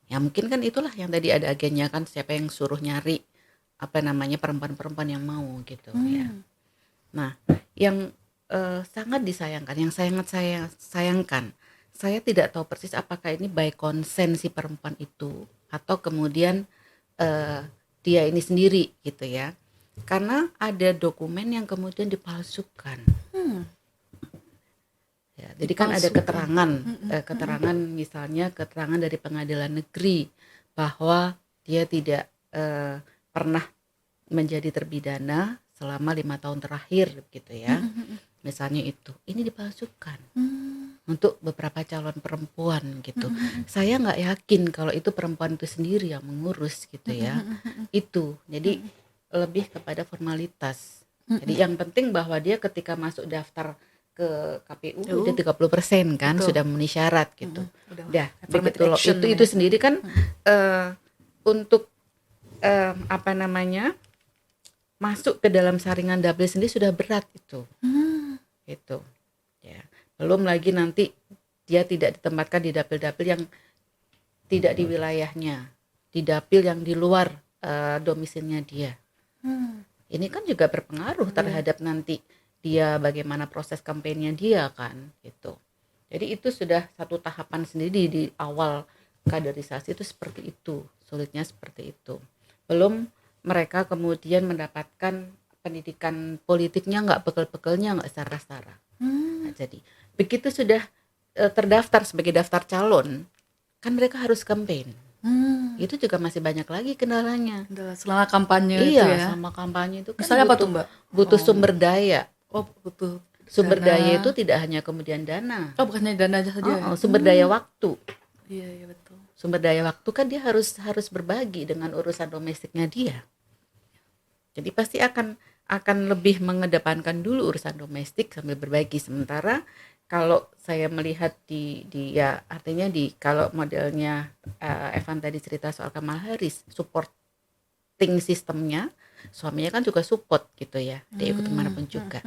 Ya mungkin kan itulah yang tadi ada agennya kan, siapa yang suruh nyari perempuan-perempuan yang mau gitu ya. Nah, yang sangat disayangkan, yang sangat saya sayangkan, saya tidak tahu persis apakah ini by konsen si perempuan itu atau kemudian dia ini sendiri gitu ya. Karena ada dokumen yang kemudian dipalsukan. Ya, jadi kan ada keterangan misalnya keterangan dari pengadilan negeri bahwa dia tidak pernah menjadi terpidana selama 5 tahun terakhir gitu ya. Misalnya itu, ini dipalsukan untuk beberapa calon perempuan gitu. Saya nggak yakin kalau itu perempuan itu sendiri yang mengurus gitu ya. Itu, jadi lebih kepada formalitas. Jadi yang penting bahwa dia ketika masuk daftar ke KPU udah 30% kan sudah memenuhi syarat gitu. Udah begitu loh. Itu sendiri kan untuk masuk ke dalam saringan dapil sendiri sudah berat itu. Gitu. Ya. Belum lagi nanti dia tidak ditempatkan di dapil-dapil yang tidak di wilayahnya, di dapil yang di luar domisilinya dia. Ini kan juga berpengaruh terhadap nanti dia bagaimana proses kampanyenya dia kan gitu. Jadi itu sudah satu tahapan sendiri di awal kaderisasi itu seperti itu, sulitnya seperti itu. Belum mereka kemudian mendapatkan pendidikan politiknya nggak bekel-bekelnya nggak setara-setara. Nah, jadi begitu sudah terdaftar sebagai daftar calon, kan mereka harus campaign. Itu juga masih banyak lagi kendalanya. Selama kampanye itu ya. Selama kampanye itu kan misalnya apa tuh, Mbak? Butuh sumber daya. Butuh sumber daya itu tidak hanya kemudian dana. Bukannya dana saja. Sumber daya waktu. Iya, iya betul. Sumber daya waktu kan dia harus berbagi dengan urusan domestiknya dia. Jadi pasti akan lebih mengedepankan dulu urusan domestik sambil berbagi. Sementara kalau saya melihat di ya artinya kalau modelnya Evan tadi cerita soal Kamala Harris, supporting sistemnya, suaminya kan juga support gitu ya, dia ikut kemanapun juga.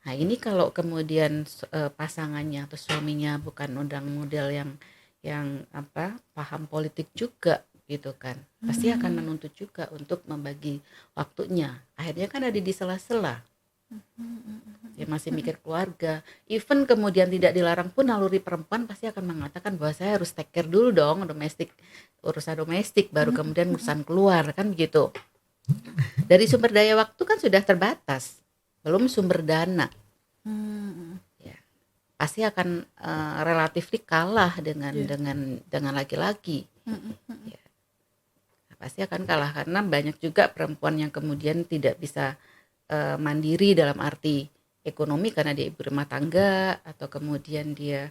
Nah ini kalau kemudian pasangannya atau suaminya bukan model yang paham politik juga gitu kan, pasti akan menuntut juga untuk membagi waktunya. Akhirnya kan ada di sela-sela. Dia masih mikir keluarga. Even kemudian tidak dilarang pun naluri perempuan pasti akan mengatakan bahwa saya harus take care dulu dong urusan domestik baru kemudian urusan keluar kan begitu. Dari sumber daya waktu kan sudah terbatas, belum sumber dana. Ya, pasti akan relatif kalah dengan laki-laki. Ya, pasti akan kalah karena banyak juga perempuan yang kemudian tidak bisa mandiri dalam arti ekonomi karena dia ibu rumah tangga, atau kemudian dia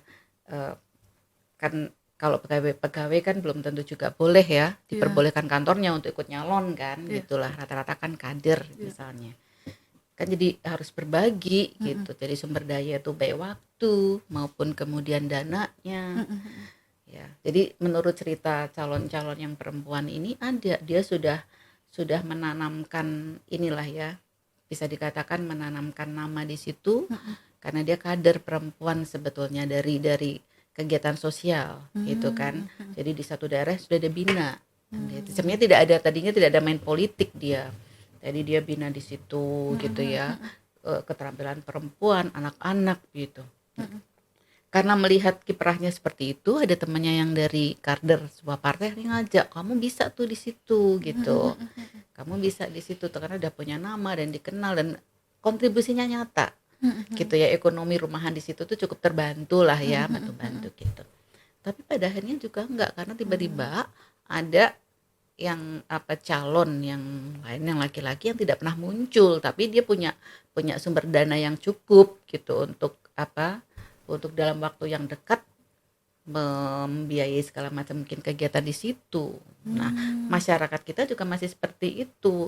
kan kalau pegawai kan belum tentu juga boleh ya diperbolehkan kantornya untuk ikut nyalon kan, gitulah, rata-rata kan kader misalnya kan, jadi harus berbagi gitu. Jadi sumber daya itu baik waktu maupun kemudian dananya. Ya, jadi menurut cerita calon-calon yang perempuan ini dia sudah menanamkan inilah ya, bisa dikatakan menanamkan nama di situ karena dia kader perempuan sebetulnya dari kegiatan sosial gitu kan. Jadi di satu daerah sudah ada bina. Sebenarnya tadinya tidak ada main politik dia. Jadi dia bina di situ gitu ya. Keterampilan perempuan, anak-anak gitu. Karena melihat kiprahnya seperti itu, ada temannya yang dari kader sebuah partai yang ngajak, kamu bisa tuh di situ gitu. Kamu bisa di situ tuh karena udah punya nama dan dikenal dan kontribusinya nyata. Gitu ya, ekonomi rumahan di situ tuh cukup terbantu lah ya, bantu gitu. Tapi pada akhirnya juga enggak, karena tiba-tiba ada yang calon yang lain yang laki-laki yang tidak pernah muncul, tapi dia punya sumber dana yang cukup gitu untuk dalam waktu yang dekat membiayai segala macam mungkin kegiatan di situ. Nah, masyarakat kita juga masih seperti itu.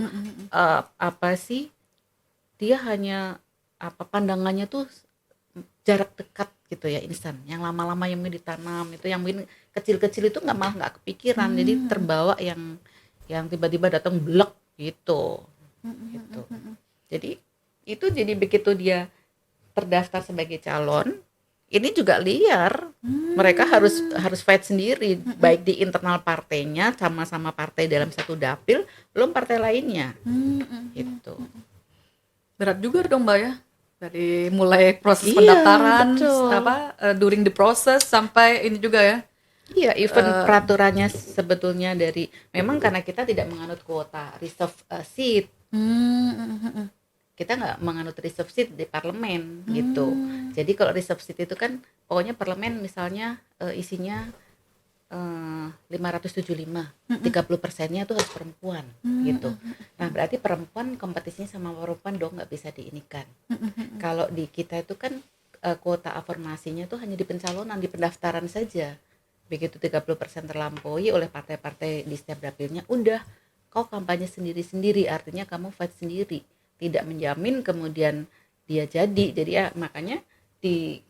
Dia hanya pandangannya tuh jarak dekat gitu ya, instan. Yang lama-lama yang ditanam itu, yang mungkin kecil-kecil itu nggak kepikiran. Jadi terbawa yang tiba-tiba datang blek gitu. Gitu. Jadi itu jadi begitu dia terdaftar sebagai calon, ini juga liar. Mereka harus fight sendiri, baik di internal partainya, sama-sama partai dalam satu dapil, belum partai lainnya. Gitu. Berat juga dong Mbak ya, dari mulai proses pendaftaran, during the process sampai ini juga ya. Iya, even peraturannya sebetulnya memang karena kita tidak menganut kuota reserve seat. Kita nggak menganut reserve seat di parlemen gitu. Jadi kalau reserve seat itu kan pokoknya parlemen misalnya isinya 575, 30%-nya itu harus perempuan gitu. Nah berarti perempuan kompetisinya sama perempuan dong, nggak bisa diinikan. Kalau di kita itu kan kuota afirmasinya itu hanya di pencalonan, di pendaftaran saja. Begitu 30% terlampaui oleh partai-partai di setiap dapilnya, udah kau kampanye sendiri-sendiri, artinya kamu fight sendiri. Tidak menjamin kemudian dia jadi ya, makanya di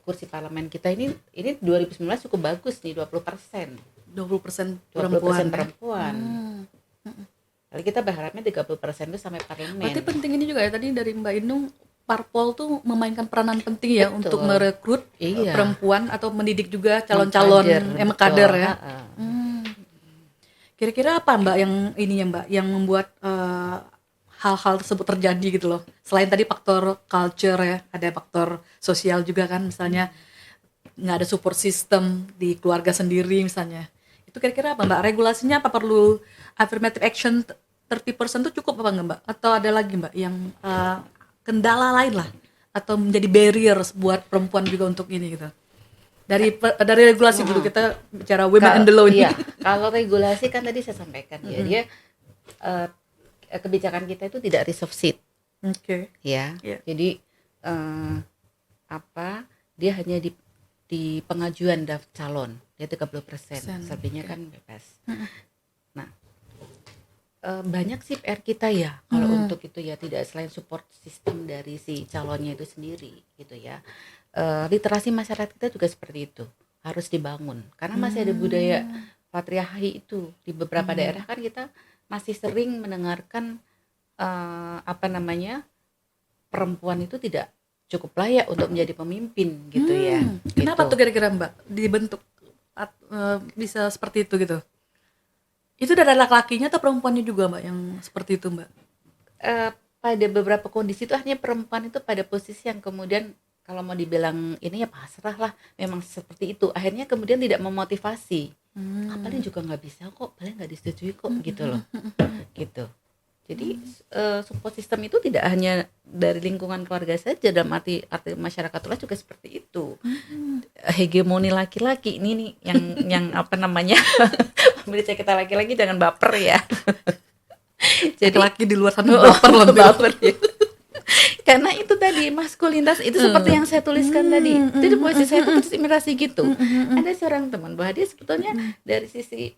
kursi parlemen kita ini 2019 cukup bagus nih, 20% perempuan. Lalu kita berharapnya 30% itu sampai parlemen. Berarti penting ini juga ya, tadi dari Mbak Inung, parpol tuh memainkan peranan penting ya. Betul. Untuk merekrut perempuan atau mendidik juga calon-calon kader ya. Kira-kira apa Mbak yang membuat hal-hal tersebut terjadi gitu loh, selain tadi faktor culture ya, ada faktor sosial juga kan, misalnya nggak ada support system di keluarga sendiri misalnya. Itu kira-kira apa Mbak, regulasinya apa perlu affirmative action 30% itu cukup apa enggak Mbak, atau ada lagi Mbak yang kendala lain lah atau menjadi barrier buat perempuan juga untuk ini gitu? Dari regulasi dulu, kita bicara women in the law ini. Iya, kalau regulasi kan tadi saya sampaikan ya, dia kebijakan kita itu tidak reserve seat. Ya. Jadi dia hanya di pengajuan daftar calon dia 30%, selebihnya oke. kan bebas. Nah, banyak sih PR kita ya kalau untuk itu ya, tidak selain support sistem dari si calonnya itu sendiri gitu ya. Literasi masyarakat kita juga seperti itu harus dibangun karena masih ada budaya patriarki itu di beberapa daerah kan kita masih sering mendengarkan apa namanya perempuan itu tidak cukup layak untuk menjadi pemimpin gitu ya. Kenapa Gitu. tuh kira-kira Mbak dibentuk bisa seperti itu gitu? Itu dari laki-lakinya atau perempuannya juga Mbak yang seperti itu Mbak? Pada beberapa kondisi itu akhirnya perempuan itu pada posisi yang kemudian kalau mau dibilang ini ya pasrah lah, memang seperti itu. Akhirnya kemudian tidak memotivasi. Ah, paling juga nggak bisa kok, paling nggak disetujui kok gitu loh. Gitu. Jadi support system itu tidak hanya dari lingkungan keluarga saja, dalam arti masyarakat luas juga seperti itu. Hegemoni laki-laki ini nih yang apa namanya? Pemirsa kita laki-laki jangan baper ya. Jadi Laki-laki di luar sana baper loh. baper ya. Karena itu tadi maskulinitas itu seperti yang saya tuliskan tadi. Jadi puisi saya itu terinspirasi gitu. Ada seorang teman bahwa dia sebetulnya dari sisi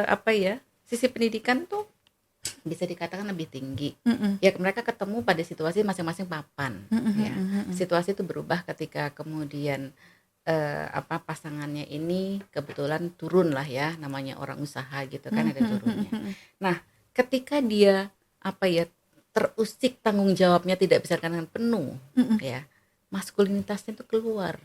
apa ya, sisi pendidikan tuh bisa dikatakan lebih tinggi. Ya mereka ketemu pada situasi masing-masing papan. Ya. Situasi itu berubah ketika kemudian apa pasangannya ini kebetulan turun lah ya, namanya orang usaha gitu kan ada turunnya. Nah, ketika dia apa ya terusik tanggung jawabnya tidak bisa dengan penuh ya, maskulinitasnya itu keluar.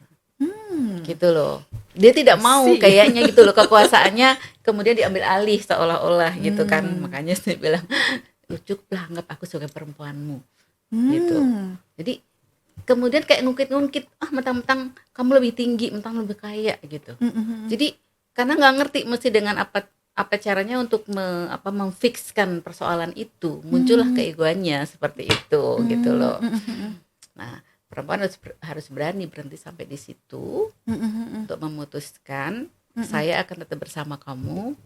Gitu loh. Dia tidak mau kayaknya gitu loh, kekuasaannya kemudian diambil alih seolah-olah gitu kan. Makanya saya bilang cukuplah anggap aku sebagai perempuanmu. Gitu. Jadi kemudian kayak ngungkit-ngungkit, mentang-mentang kamu lebih tinggi, mentang lebih kaya gitu. Jadi karena nggak ngerti mesti dengan apa caranya untuk memfikskan persoalan itu, muncullah keegoannya seperti itu gitu loh. Nah, perempuan harus berani berhenti sampai di situ untuk memutuskan saya akan tetap bersama kamu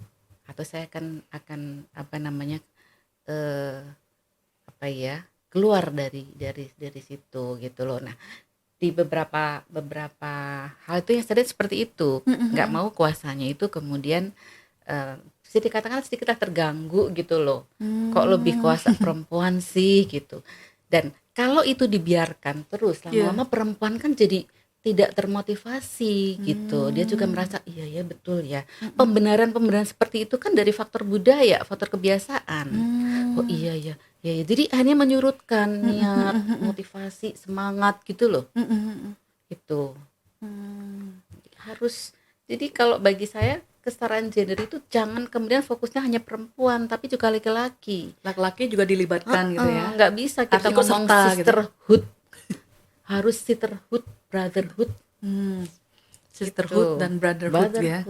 atau saya akan apa namanya apa ya keluar dari situ gitu loh. Nah, di beberapa hal itu yang sedih seperti itu, nggak mau kuasanya itu kemudian bisa dikatakan sedikit terganggu gitu loh. Kok lebih kuasa perempuan sih gitu. Dan kalau itu dibiarkan terus lama-lama perempuan kan jadi tidak termotivasi gitu. Dia juga merasa iya ya betul ya. Pembenaran seperti itu kan dari faktor budaya, faktor kebiasaan. Oh iya ya. Ya, jadi akhirnya menyurutkan niat, motivasi, semangat gitu loh. Itu harus. Jadi kalau bagi saya kesetaraan gender itu jangan kemudian fokusnya hanya perempuan tapi juga laki-laki. Laki-laki juga dilibatkan gitu ya. Nggak bisa kita Harus ikut ngomong serta, sisterhood. Harus sisterhood, brotherhood. Sisterhood Gitu. dan brotherhood ya.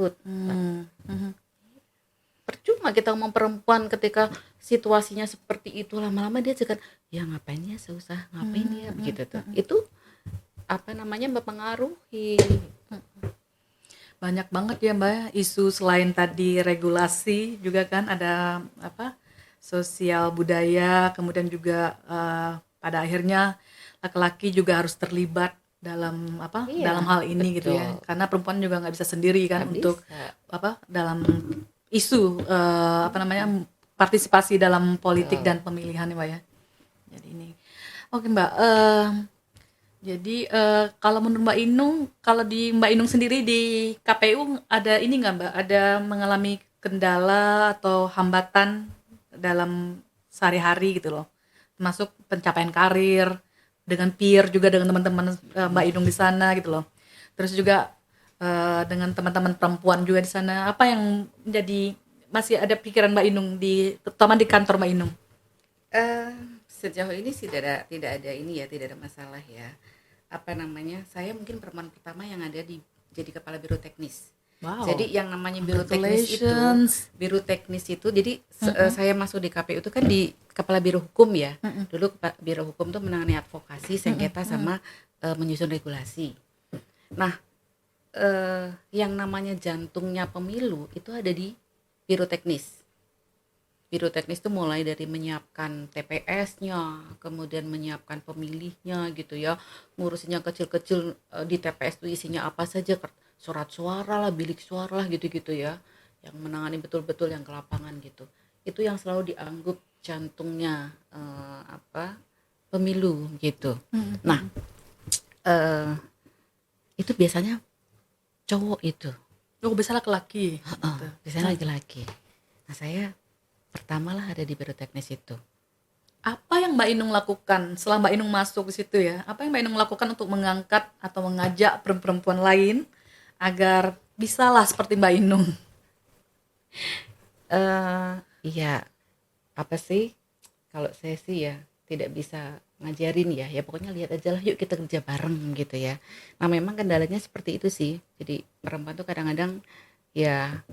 Percuma kita ngomong perempuan ketika situasinya seperti itu, lama-lama dia juga ya ngapain ya susah, ngapain ya begitu tuh. Itu apa namanya mempengaruhi. Banyak banget ya Mbak isu selain tadi regulasi juga kan ada apa sosial budaya, kemudian juga pada akhirnya laki-laki juga harus terlibat dalam apa Iya, dalam hal ini gitu ya, betul. karena perempuan juga nggak bisa sendiri kan Nggak untuk bisa. apa dalam isu apa namanya partisipasi dalam politik dan pemilihan ya Mbak ya. Jadi ini oke Mbak, jadi kalau menurut Mbak Inung, kalau di Mbak Inung sendiri di KPU ada ini nggak Mbak, ada mengalami kendala atau hambatan dalam sehari-hari gitu loh, termasuk pencapaian karir dengan peer juga dengan teman-teman Mbak Inung di sana gitu loh, terus juga dengan teman-teman perempuan juga di sana, apa yang menjadi masih ada pikiran Mbak Inung terutama di kantor Mbak Inung? Sejauh ini sih tidak ada ini ya, tidak ada masalah ya. Apa namanya? Saya mungkin perempuan pertama yang ada jadi kepala biro teknis. Wow. Jadi yang namanya biro teknis itu, jadi saya masuk di KPU itu kan di kepala biro hukum ya. Dulu biro hukum tuh menangani advokasi, sengketa sama menyusun regulasi. Nah, yang namanya jantungnya pemilu itu ada di biro teknis. biro teknis itu mulai dari menyiapkan TPS-nya, kemudian menyiapkan pemilihnya gitu ya, ngurusin yang kecil-kecil, di TPS itu isinya apa saja, surat suara lah, bilik suara lah gitu-gitu ya, yang menangani betul-betul yang ke lapangan gitu. Itu yang selalu dianggap jantungnya pemilu gitu. Nah, itu biasanya cowok itu. Oh, bisa laki-laki. Heeh, biasanya laki-laki. Nah, saya pertama lah ada di biro teknis itu. Apa yang Mbak Inung lakukan setelah Mbak Inung masuk di situ ya? Apa yang Mbak Inung lakukan untuk mengangkat atau mengajak perempuan lain agar bisalah seperti Mbak Inung? Iya, apa sih? Kalau saya sih ya tidak bisa ngajarin ya pokoknya lihat aja lah, yuk kita kerja bareng gitu ya. Nah memang kendalanya seperti itu sih. Jadi perempuan tuh kadang-kadang ya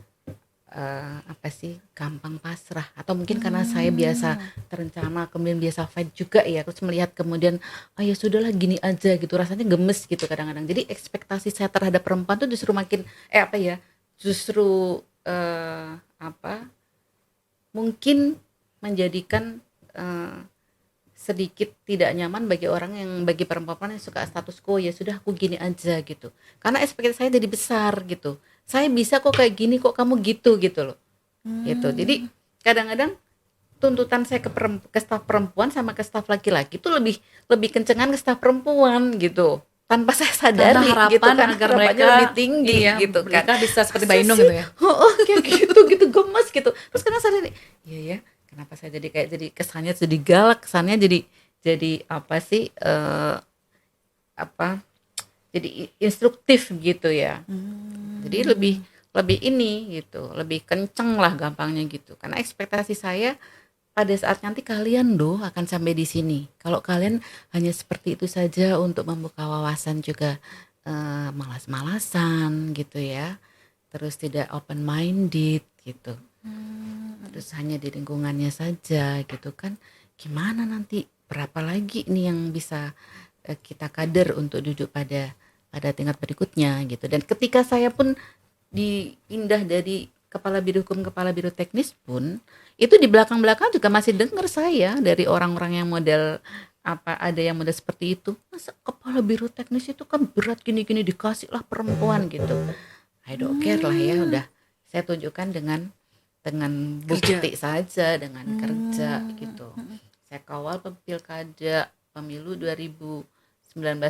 gampang pasrah, atau mungkin karena saya biasa terencana kemudian biasa fight juga ya, terus melihat kemudian ya sudahlah gini aja gitu, rasanya gemes gitu kadang-kadang. Jadi ekspektasi saya terhadap perempuan tuh justru makin justru mungkin menjadikan sedikit tidak nyaman bagi perempuan yang suka status quo, ya sudah aku gini aja gitu. Karena ekspektasi saya jadi besar gitu. Saya bisa kok kayak gini, kok kamu gitu loh. Gitu. Jadi kadang-kadang tuntutan saya ke staf perempuan sama ke staf laki-laki itu lebih kencengan ke staf perempuan gitu. Tanpa saya sadari Karena harapan gitu kan, agar harapannya mereka lebih tinggi gitu kan. Mereka bisa seperti Mbak Inung gitu ya. Kayak gitu gemes gitu. Terus karena sadar, iya ya, kenapa saya jadi kesannya jadi galak, kesannya jadi jadi instruktif gitu ya. Jadi lebih ini gitu, lebih kenceng lah gampangnya gitu. Karena ekspektasi saya pada saat nanti kalian akan sampai di sini. Kalau kalian hanya seperti itu saja untuk membuka wawasan juga malas-malasan gitu ya. Terus tidak open minded gitu. Terus hanya di lingkungannya saja gitu kan. Gimana nanti, berapa lagi nih yang bisa kita kader untuk duduk pada tingkat berikutnya gitu. Dan ketika saya pun dipindah dari kepala biro hukum kepala biro teknis pun, itu di belakang-belakang juga masih dengar saya dari orang-orang yang model ada yang model seperti itu, masa kepala biro teknis itu kan berat gini-gini, dikasih lah perempuan gitu. I don't care lah ya, udah saya tunjukkan dengan bukti saja, dengan kerja gitu. Saya kawal pilkada pemilu 2019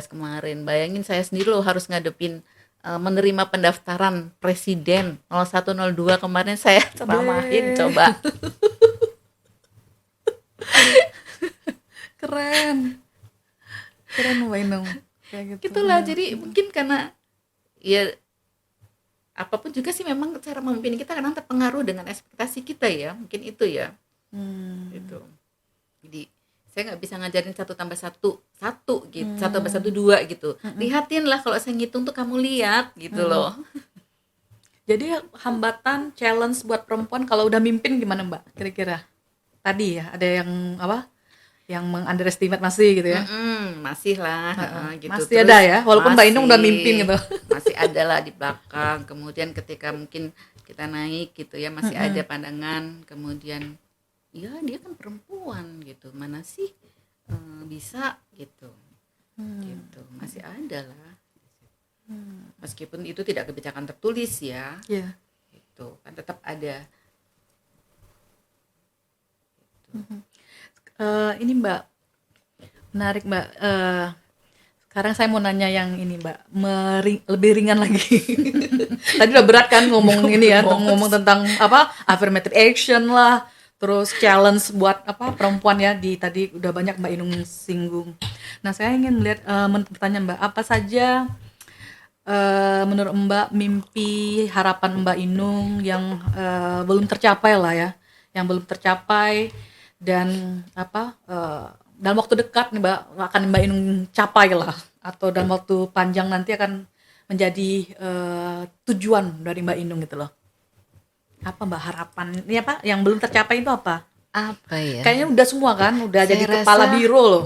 kemarin. Bayangin saya sendiri harus ngadepin menerima pendaftaran presiden 0102 kemarin, saya ceramahin coba. Keren Mbak Inung kayak gitu. Gitulah, jadi mungkin karena ya apapun juga sih memang cara memimpin kita kadang terpengaruh dengan ekspektasi kita ya, mungkin itu ya. Gitu. Jadi saya nggak bisa ngajarin 1+1 gitu, 1+1 2 gitu. Lihatin lah, kalau saya ngitung tuh kamu lihat gitu loh. Jadi hambatan, challenge buat perempuan kalau udah mimpin gimana Mbak? Kira-kira tadi ya ada yang yang meng-underestimate masih gitu ya? Masih lah, gitu. Masih Terus ada ya, walaupun Mbak Inung udah mimpin gitu. Masih ada lah di belakang. Kemudian ketika mungkin kita naik gitu ya, masih ada pandangan. Kemudian ya dia kan perempuan gitu, mana sih bisa gitu. Gitu masih ada lah. Meskipun itu tidak kebijakan tertulis ya. Iya. Gitu kan tetap ada. Ini Mbak, menarik Mbak. Sekarang saya mau nanya yang ini Mbak, lebih ringan lagi. Tadi udah berat kan ngomong ini ya, ngomong tentang affirmative action lah, terus challenge buat perempuan ya, tadi udah banyak Mbak Inung singgung. Nah saya ingin melihat bertanya Mbak, apa saja menurut Mbak mimpi harapan Mbak Inung yang belum tercapai lah ya, yang belum tercapai dan dalam waktu dekat nih Mbak akan Mbak Inung capai lah, atau dalam waktu panjang nanti akan menjadi tujuan dari Mbak Inung gitu loh. Apa Mbak harapan ini yang belum tercapai itu apa? Apa ya? Kayaknya udah semua kan, udah Saya jadi kepala biro loh.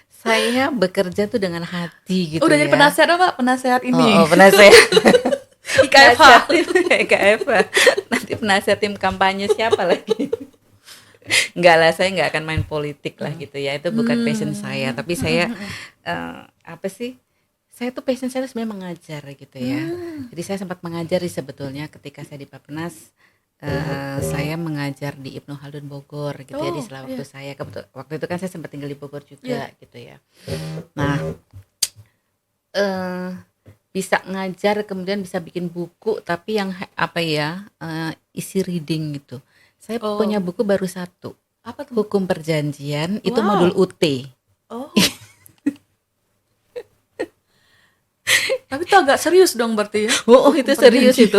Saya bekerja tuh dengan hati gitu. Udah jadi penasehat Mbak, penasehat ini. Penasehat. IKFH. penasihat tim IKFH. Nanti penasihat tim kampanye siapa lagi? Enggak lah, saya nggak akan main politik lah gitu ya. Itu bukan passion saya. Tapi saya apa sih? Saya tuh passion saya tuh sebenarnya mengajar gitu ya. Jadi saya sempat mengajar sebetulnya ketika saya di Bappenas. Saya mengajar di Ibnu Khaldun Bogor gitu ya di sela waktu saya. Waktu itu kan saya sempat tinggal di Bogor juga gitu ya. Nah, bisa ngajar kemudian bisa bikin buku tapi yang apa ya isi reading gitu. Saya punya buku baru satu. Apa tuh? Hukum Perjanjian, itu modul UT. Oh. Tapi itu agak serius dong berarti ya. Oh, itu serius itu.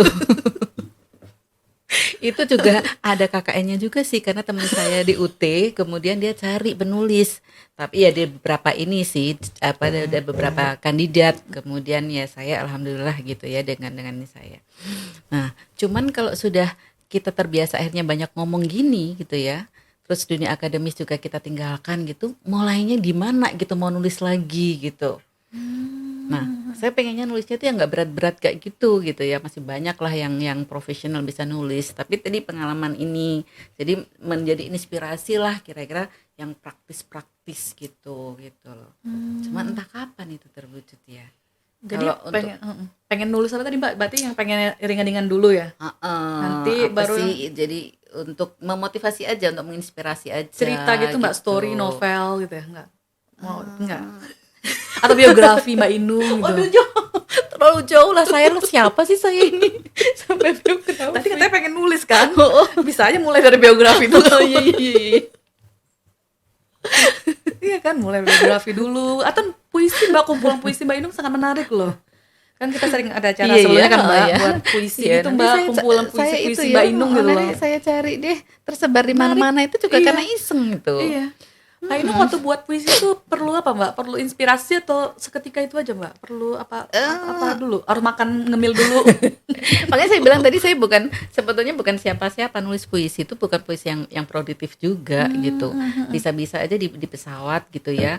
Itu juga ada KKN-nya juga sih karena teman saya di UT kemudian dia cari penulis. Tapi ya dia beberapa ini sih ada beberapa kandidat. Kemudian ya saya alhamdulillah gitu ya dengan ini saya. Nah, cuman kalau sudah kita terbiasa akhirnya banyak ngomong gini gitu ya. Terus dunia akademis juga kita tinggalkan gitu. Mulainya di mana gitu mau nulis lagi gitu. Nah, saya pengennya nulisnya tuh yang nggak berat-berat kayak gitu ya. Masih banyak lah yang profesional bisa nulis. Tapi tadi pengalaman ini jadi menjadi inspirasi lah kira-kira yang praktis-praktis gitu loh. Cuma entah kapan itu terwujud ya. Jadi kalau pengen nulis apa tadi Mbak? Berarti yang pengen ringan-ringan dulu ya. Nanti apa baru sih jadi untuk memotivasi aja, untuk menginspirasi aja. cerita gitu Mbak, gitu. story, novel gitu ya, enggak? Mau enggak? Atau biografi Mbak Inung gitu. Aduh, terlalu jauh lah saya. Siapa sih saya ini sampai biografi? Tadi katanya pengen nulis kan? Bisa aja mulai dari biografi dulu. Iya. Iya kan, mulai biografi dulu. Atau puisi Mbak, kumpulan puisi Mbak Inung sangat menarik loh. Kan kita sering ada acara sebelumnya kan Mbak buat puisi itu Mbak, kumpulan puisi-puisi Mbak Inung gitu loh. Saya cari deh tersebar di mana-mana itu juga karena iseng gitu. Iya. Mbak Inung waktu buat puisi itu perlu apa Mbak? Perlu inspirasi atau seketika itu aja Mbak? Perlu apa dulu? Harus makan ngemil dulu. Makanya saya bilang tadi saya sebetulnya bukan siapa-siapa. Nulis puisi itu bukan puisi yang produktif juga gitu. Bisa-bisa aja di pesawat gitu ya.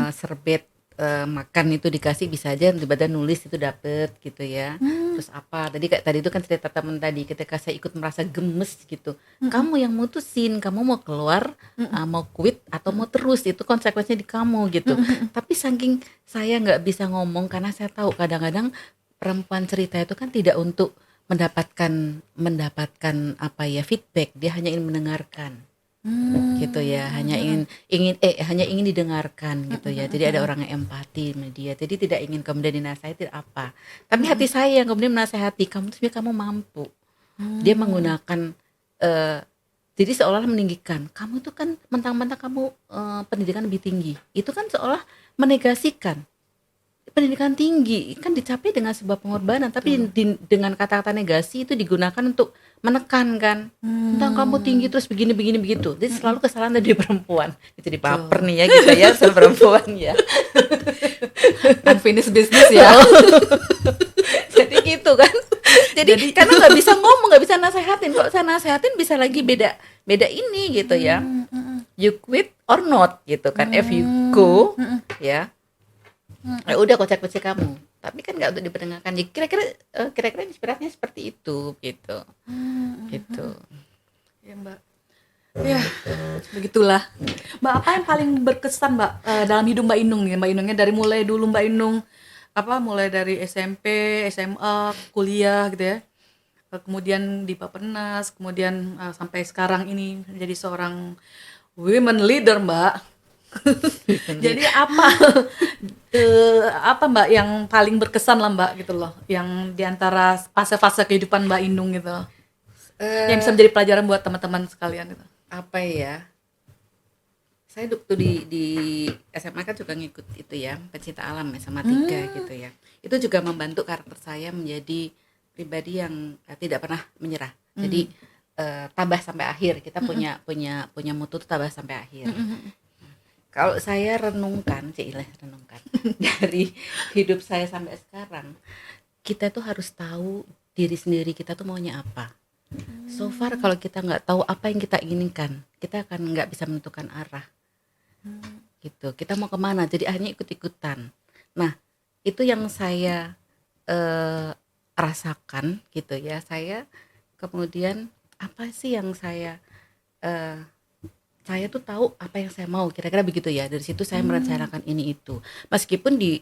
Serbet makan itu dikasih bisa aja tiba-tiba nulis itu dapet gitu ya. Terus apa tadi itu kan cerita teman tadi ketika saya ikut merasa gemes gitu. Kamu yang mutusin kamu mau keluar, mau quit atau mau terus, itu konsekuensinya di kamu gitu. Tapi saking saya nggak bisa ngomong karena saya tahu kadang-kadang perempuan cerita itu kan tidak untuk mendapatkan apa ya feedback, dia hanya ingin mendengarkan. Gitu ya, hanya ingin didengarkan gitu ya. Jadi ada orang yang empati sama dia. Jadi tidak ingin kemudian dinasihati apa. Tapi hati saya yang kemudian menasihati, kamu tuh kamu mampu. Dia menggunakan jadi seolah meninggikan. Kamu tuh kan mentang-mentang kamu pendidikan lebih tinggi. Itu kan seolah menegasikan. Pendidikan tinggi kan dicapai dengan sebuah pengorbanan, tapi dengan kata-kata negasi itu digunakan untuk menekankan tentang kamu tinggi terus begini begitu. Jadi selalu kesalahan dari perempuan. Itu dibaper nih ya gitu ya soal perempuan ya. Unfinished business ya. Jadi gitu kan. Jadi karena nggak bisa ngomong, nggak bisa nasehatin. Kalau saya nasehatin bisa lagi beda ini gitu ya. You quit or not gitu kan. If you go ya. Ya udah kocak-kocak kamu, tapi kan nggak untuk diperdengarkan. Jadi kira-kira inspirasinya seperti itu gitu. Gitu ya Mbak. Ya begitulah Mbak. Apa yang paling berkesan Mbak dalam hidup Mbak Inung nih? Mbak Inungnya dari mulai dulu Mbak Inung mulai dari SMP, SMA, kuliah gitu ya, kemudian di Bappenas, kemudian sampai sekarang ini menjadi seorang women leader Mbak. Jadi apa Mbak yang paling berkesan lah Mbak gitu loh, yang diantara fase-fase kehidupan Mbak Inung gitu loh, yang bisa menjadi pelajaran buat teman-teman sekalian gitu. Apa ya? Saya waktu di SMA kan juga ngikut itu ya, pencinta alam ya sama 3 gitu ya. Itu juga membantu karakter saya menjadi pribadi yang tidak pernah menyerah. Jadi tabah sampai akhir. Kita punya mutu tuh tabah sampai akhir. Kalau saya renungkan dari hidup saya sampai sekarang, kita tuh harus tahu diri sendiri kita tuh maunya apa. So far kalau kita nggak tahu apa yang kita inginkan, kita akan nggak bisa menentukan arah. Gitu. Kita mau kemana? Jadi akhirnya ikut-ikutan. Nah, itu yang saya rasakan gitu ya, saya kemudian apa sih yang eh, saya tuh tahu apa yang saya mau, kira-kira begitu ya. Dari situ saya merencanakan ini itu. Meskipun di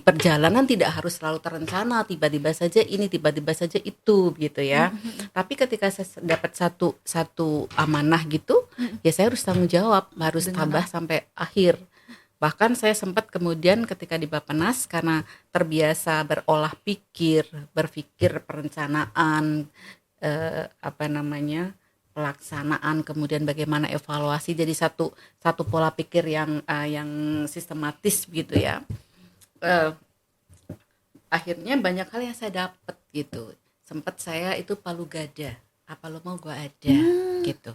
perjalanan tidak harus selalu terencana, tiba-tiba saja ini, tiba-tiba saja itu gitu ya. Tapi ketika saya dapat satu amanah gitu, ya saya harus tanggung jawab, harus tabah sampai akhir. Bahkan saya sempat kemudian ketika di Bappenas, karena terbiasa berpikir perencanaan, apa namanya, pelaksanaan, kemudian bagaimana evaluasi, jadi satu pola pikir yang sistematis gitu ya. Akhirnya banyak hal yang saya dapat gitu. Sempat saya itu palu gada, apa lo mau gua ada gitu.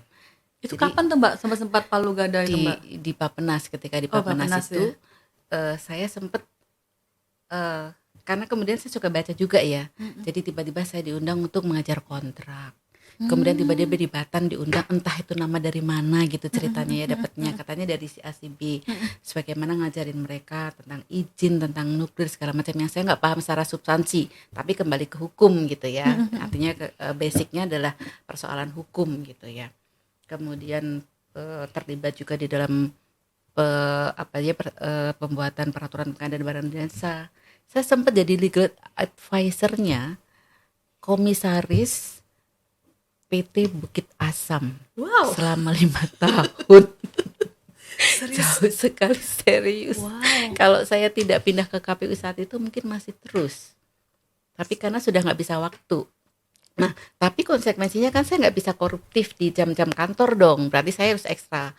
Itu Jadi kapan tuh Mbak sempat palu gada itu Mbak? di Bappenas, ketika di Oh, Bappenas Bappenas itu saya sempat karena kemudian saya suka baca juga ya. Jadi tiba-tiba saya diundang untuk mengajar kontrak. Kemudian tiba-tiba di Batan diundang, entah itu nama dari mana gitu ceritanya ya, dapatnya katanya dari si A si B, sebagaimana ngajarin mereka tentang izin, tentang nuklir segala macam yang saya nggak paham secara substansi, tapi kembali ke hukum gitu ya. Artinya basicnya adalah persoalan hukum gitu ya. Kemudian terlibat juga di dalam pembuatan peraturan pengadaan barang dan jasa. Saya sempat jadi legal advisernya komisaris PT Bukit Asam. Wow. Selama 5 tahun. Jauh sekali, serius. Wow. Kalau saya tidak pindah ke KPU saat itu mungkin masih terus, tapi karena sudah nggak bisa waktu. Nah, tapi konsekuensinya kan saya nggak bisa koruptif di jam-jam kantor dong. Berarti saya harus extra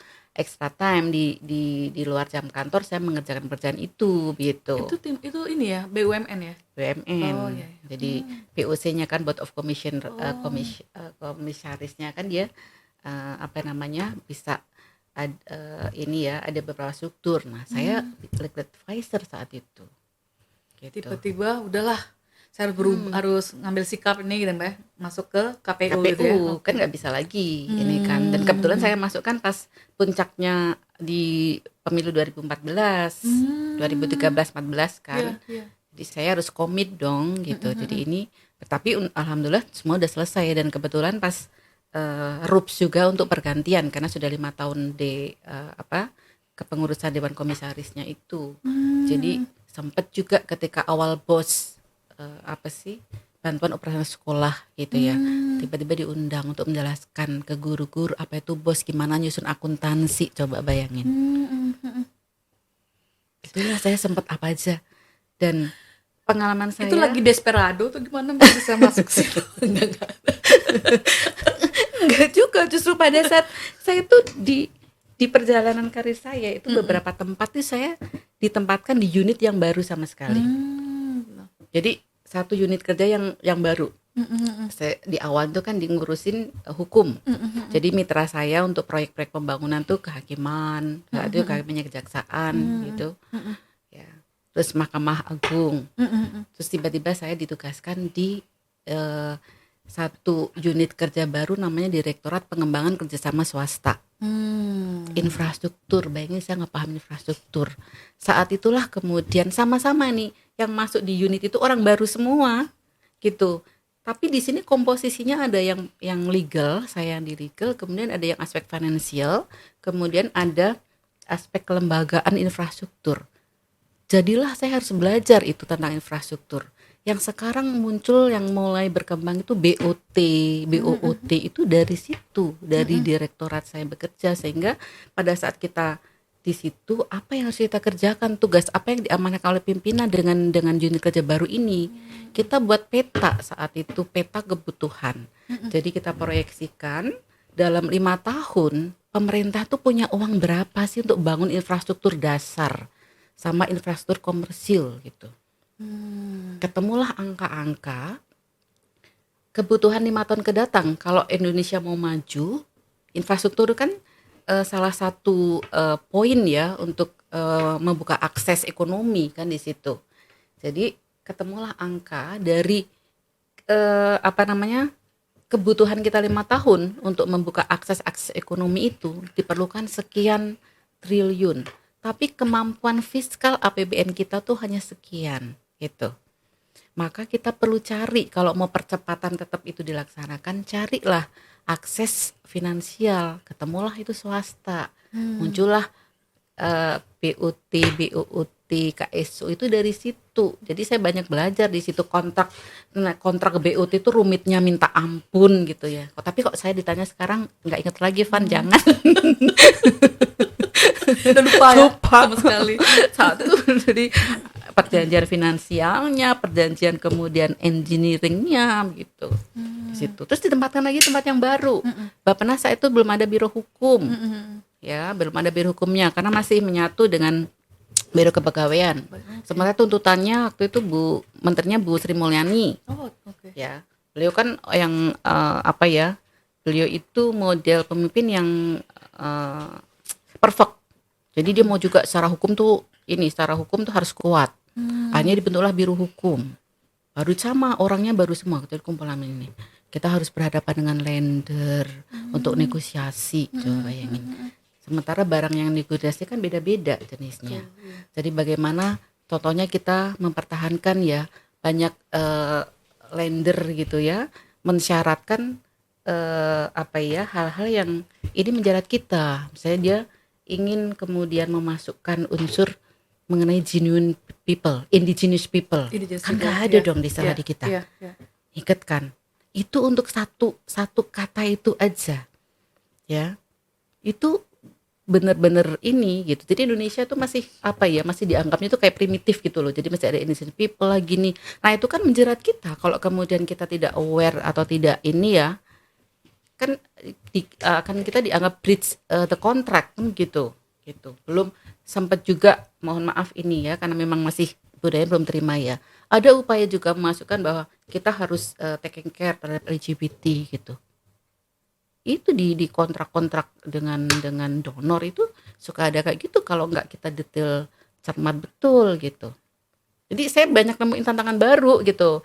time di luar jam kantor, saya mengerjakan pekerjaan itu gitu. Itu ini ya, BUMN ya? BUMN. Oh, iya. Jadi POC-nya kan Board of Commission, komisarisnya kan dia apa namanya, bisa ini ya, ada beberapa struktur. Nah, saya legal advisor saat itu. Gitu. Tiba-tiba udahlah, saya harus ngambil sikap ini gitu Mbak ya, masuk ke KPU, gitu ya. kan nggak bisa lagi ini kan. Dan kebetulan saya masuk kan pas puncaknya di pemilu 2014, 2013-14 kan. Iya. Jadi saya harus komit dong gitu. Jadi ini, tapi alhamdulillah semua udah selesai, dan kebetulan pas RUPS juga untuk pergantian karena sudah 5 tahun di kepengurusan Dewan Komisarisnya itu. Jadi sempat juga ketika awal BOS bantuan operasional sekolah gitu ya, tiba-tiba diundang untuk menjelaskan ke guru-guru apa itu BOS, gimana nyusun akuntansi, coba bayangin. Itulah saya sempat apa aja, dan pengalaman saya Itu lagi desperado tuh gimana bisa masuk sih? Enggak juga, justru pada saat saya tuh di perjalanan karir saya itu beberapa tempat tuh saya ditempatkan di unit yang baru sama sekali. Jadi satu unit kerja yang baru. Saya di awal tuh kan ngurusin hukum. Jadi mitra saya untuk proyek-proyek pembangunan tuh kehakiman, itu kehakimannya kejaksaan gitu. Ya. Terus Mahkamah Agung. Terus tiba-tiba saya ditugaskan di satu unit kerja baru namanya Direktorat Pengembangan Kerjasama Swasta. Infrastruktur, bayangin saya nggak paham infrastruktur. Saat itulah kemudian sama-sama nih yang masuk di unit itu orang baru semua gitu. Tapi di sini komposisinya ada yang legal, saya yang di legal, kemudian ada yang aspek finansial, kemudian ada aspek kelembagaan infrastruktur. Jadilah saya harus belajar itu tentang infrastruktur. Yang sekarang muncul, yang mulai berkembang itu BOT itu dari situ, dari direktorat saya bekerja, sehingga pada saat kita di situ apa yang harus kita kerjakan, tugas apa yang diamanahkan oleh pimpinan dengan unit kerja baru ini, kita buat peta saat itu, peta kebutuhan. Jadi kita proyeksikan dalam 5 tahun pemerintah tuh punya uang berapa sih untuk bangun infrastruktur dasar sama infrastruktur komersil gitu. Ketemulah angka-angka kebutuhan 5 tahun ke datang. Kalau Indonesia mau maju, infrastruktur kan salah satu poin ya untuk membuka akses ekonomi kan di situ. Jadi ketemulah angka dari kebutuhan kita 5 tahun untuk membuka akses ekonomi itu diperlukan sekian triliun. Tapi kemampuan fiskal APBN kita tuh hanya sekian gitu. maka kita perlu cari, kalau mau percepatan tetap itu dilaksanakan, carilah akses finansial, ketemulah itu swasta, muncullah BUT, BUUT, KSU itu dari situ. Jadi saya banyak belajar di situ. Kontrak BUT itu rumitnya minta ampun gitu ya. Tapi kok saya ditanya sekarang nggak inget lagi, Van, jangan. Udah lupa ya sama sekali. Satu, jadi perjanjian finansialnya, perjanjian kemudian engineeringnya gitu. Di situ. Terus ditempatkan lagi tempat yang baru. Bappenas saat itu belum ada biro hukum. Ya, belum ada biro hukumnya karena masih menyatu dengan biro kepegawaian. Sementara tuntutannya waktu itu menterinya Bu Sri Mulyani. Oh, oke. Ya, beliau kan yang beliau itu model pemimpin yang perfect. Jadi dia mau juga secara hukum tuh harus kuat. Akhirnya dibentuklah biro hukum. Baru sama orangnya baru semua kita kumpulan ini. Kita harus berhadapan dengan lender untuk negosiasi, coba bayangin. Sementara barang yang negosiasi kan beda-beda jenisnya. Jadi bagaimana contohnya kita mempertahankan ya banyak lender gitu ya mensyaratkan hal-hal yang ini menjerat kita. Misalnya dia ingin kemudian memasukkan unsur mengenai genuine people, indigenous people. Kan nggak ada dong di istilah di kita. Ikat kan. Itu untuk satu kata itu aja. Ya. Itu benar-benar ini gitu. Jadi Indonesia tuh masih masih dianggapnya tuh kayak primitif gitu loh. Jadi masih ada indigenous people lagi nih. Nah, itu kan menjerat kita kalau kemudian kita tidak aware atau tidak ini ya. Kan kita dianggap breach the contract kan gitu. Belum sempat juga, mohon maaf ini ya karena memang masih budaya belum terima ya. Ada upaya juga memasukkan bahwa kita harus taking care terhadap LGBT gitu. Itu di kontrak-kontrak dengan donor itu suka ada kayak gitu kalau nggak kita detail cermat betul gitu. Jadi saya banyak nemuin tantangan baru gitu.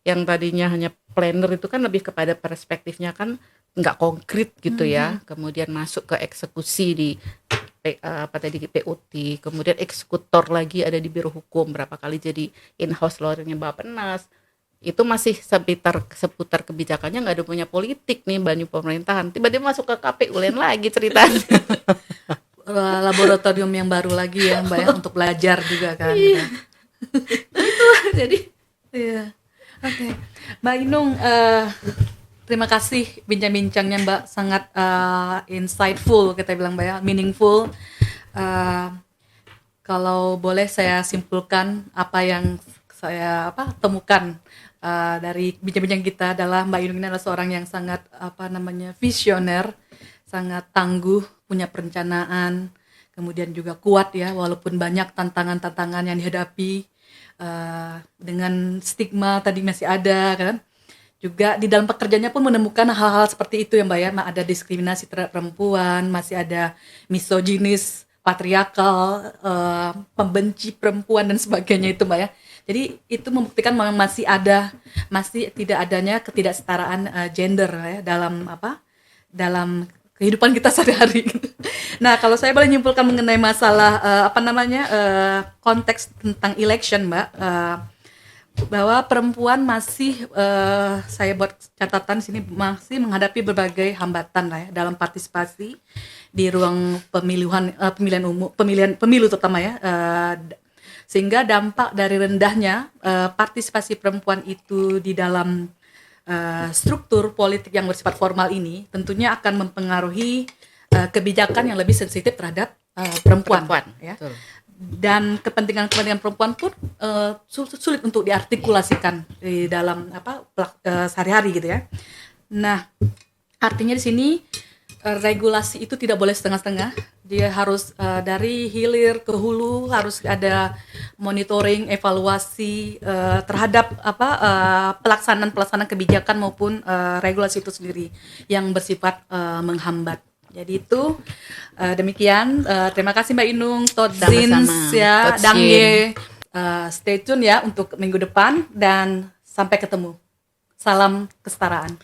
Yang tadinya hanya planner itu kan lebih kepada perspektifnya kan nggak konkret gitu ya. Kemudian masuk ke eksekusi di PUT, kemudian eksekutor lagi ada di biro hukum, berapa kali jadi in-house lawyernya Bappenas. Itu masih seputar kebijakannya, nggak ada punya politik nih banyu pemerintahan. Tiba-tiba masuk ke KPU lain lagi ceritanya. Laboratorium yang baru lagi ya Mbak ya untuk belajar juga kan. Iya. Gitu. Jadi iya. Oke. Mbak Inung, terima kasih bincang-bincangnya Mbak, sangat insightful kita bilang Mbak ya, meaningful. Kalau boleh saya simpulkan apa yang saya temukan dari bincang-bincang kita adalah Mbak Inung ini adalah seorang yang sangat visioner, sangat tangguh, punya perencanaan, kemudian juga kuat ya walaupun banyak tantangan-tantangan yang dihadapi, dengan stigma tadi masih ada kan. Juga di dalam pekerjaannya pun menemukan hal-hal seperti itu ya Mbak ya, ada diskriminasi terhadap perempuan, masih ada misoginis, patriarkal, pembenci perempuan dan sebagainya itu Mbak ya. Jadi itu membuktikan memang masih tidak adanya ketidaksetaraan gender ya dalam kehidupan kita sehari-hari. Nah, kalau saya boleh nyimpulkan mengenai masalah konteks tentang election Mbak, bahwa perempuan masih saya buat catatan sini masih menghadapi berbagai hambatan lah ya dalam partisipasi di ruang pemilu terutama ya, sehingga dampak dari rendahnya partisipasi perempuan itu di dalam struktur politik yang bersifat formal ini tentunya akan mempengaruhi kebijakan yang lebih sensitif terhadap perempuan ya. Betul. Dan kepentingan perempuan pun sulit untuk diartikulasikan di dalam sehari-hari gitu ya. Nah, artinya di sini regulasi itu tidak boleh setengah-setengah. Dia harus dari hilir ke hulu, harus ada monitoring, evaluasi terhadap pelaksanaan kebijakan maupun regulasi itu sendiri yang bersifat menghambat. Jadi itu demikian. Terima kasih Mbak Inung, Todzins ya, Dangye. Stay tune ya untuk minggu depan dan sampai ketemu. Salam kesetaraan.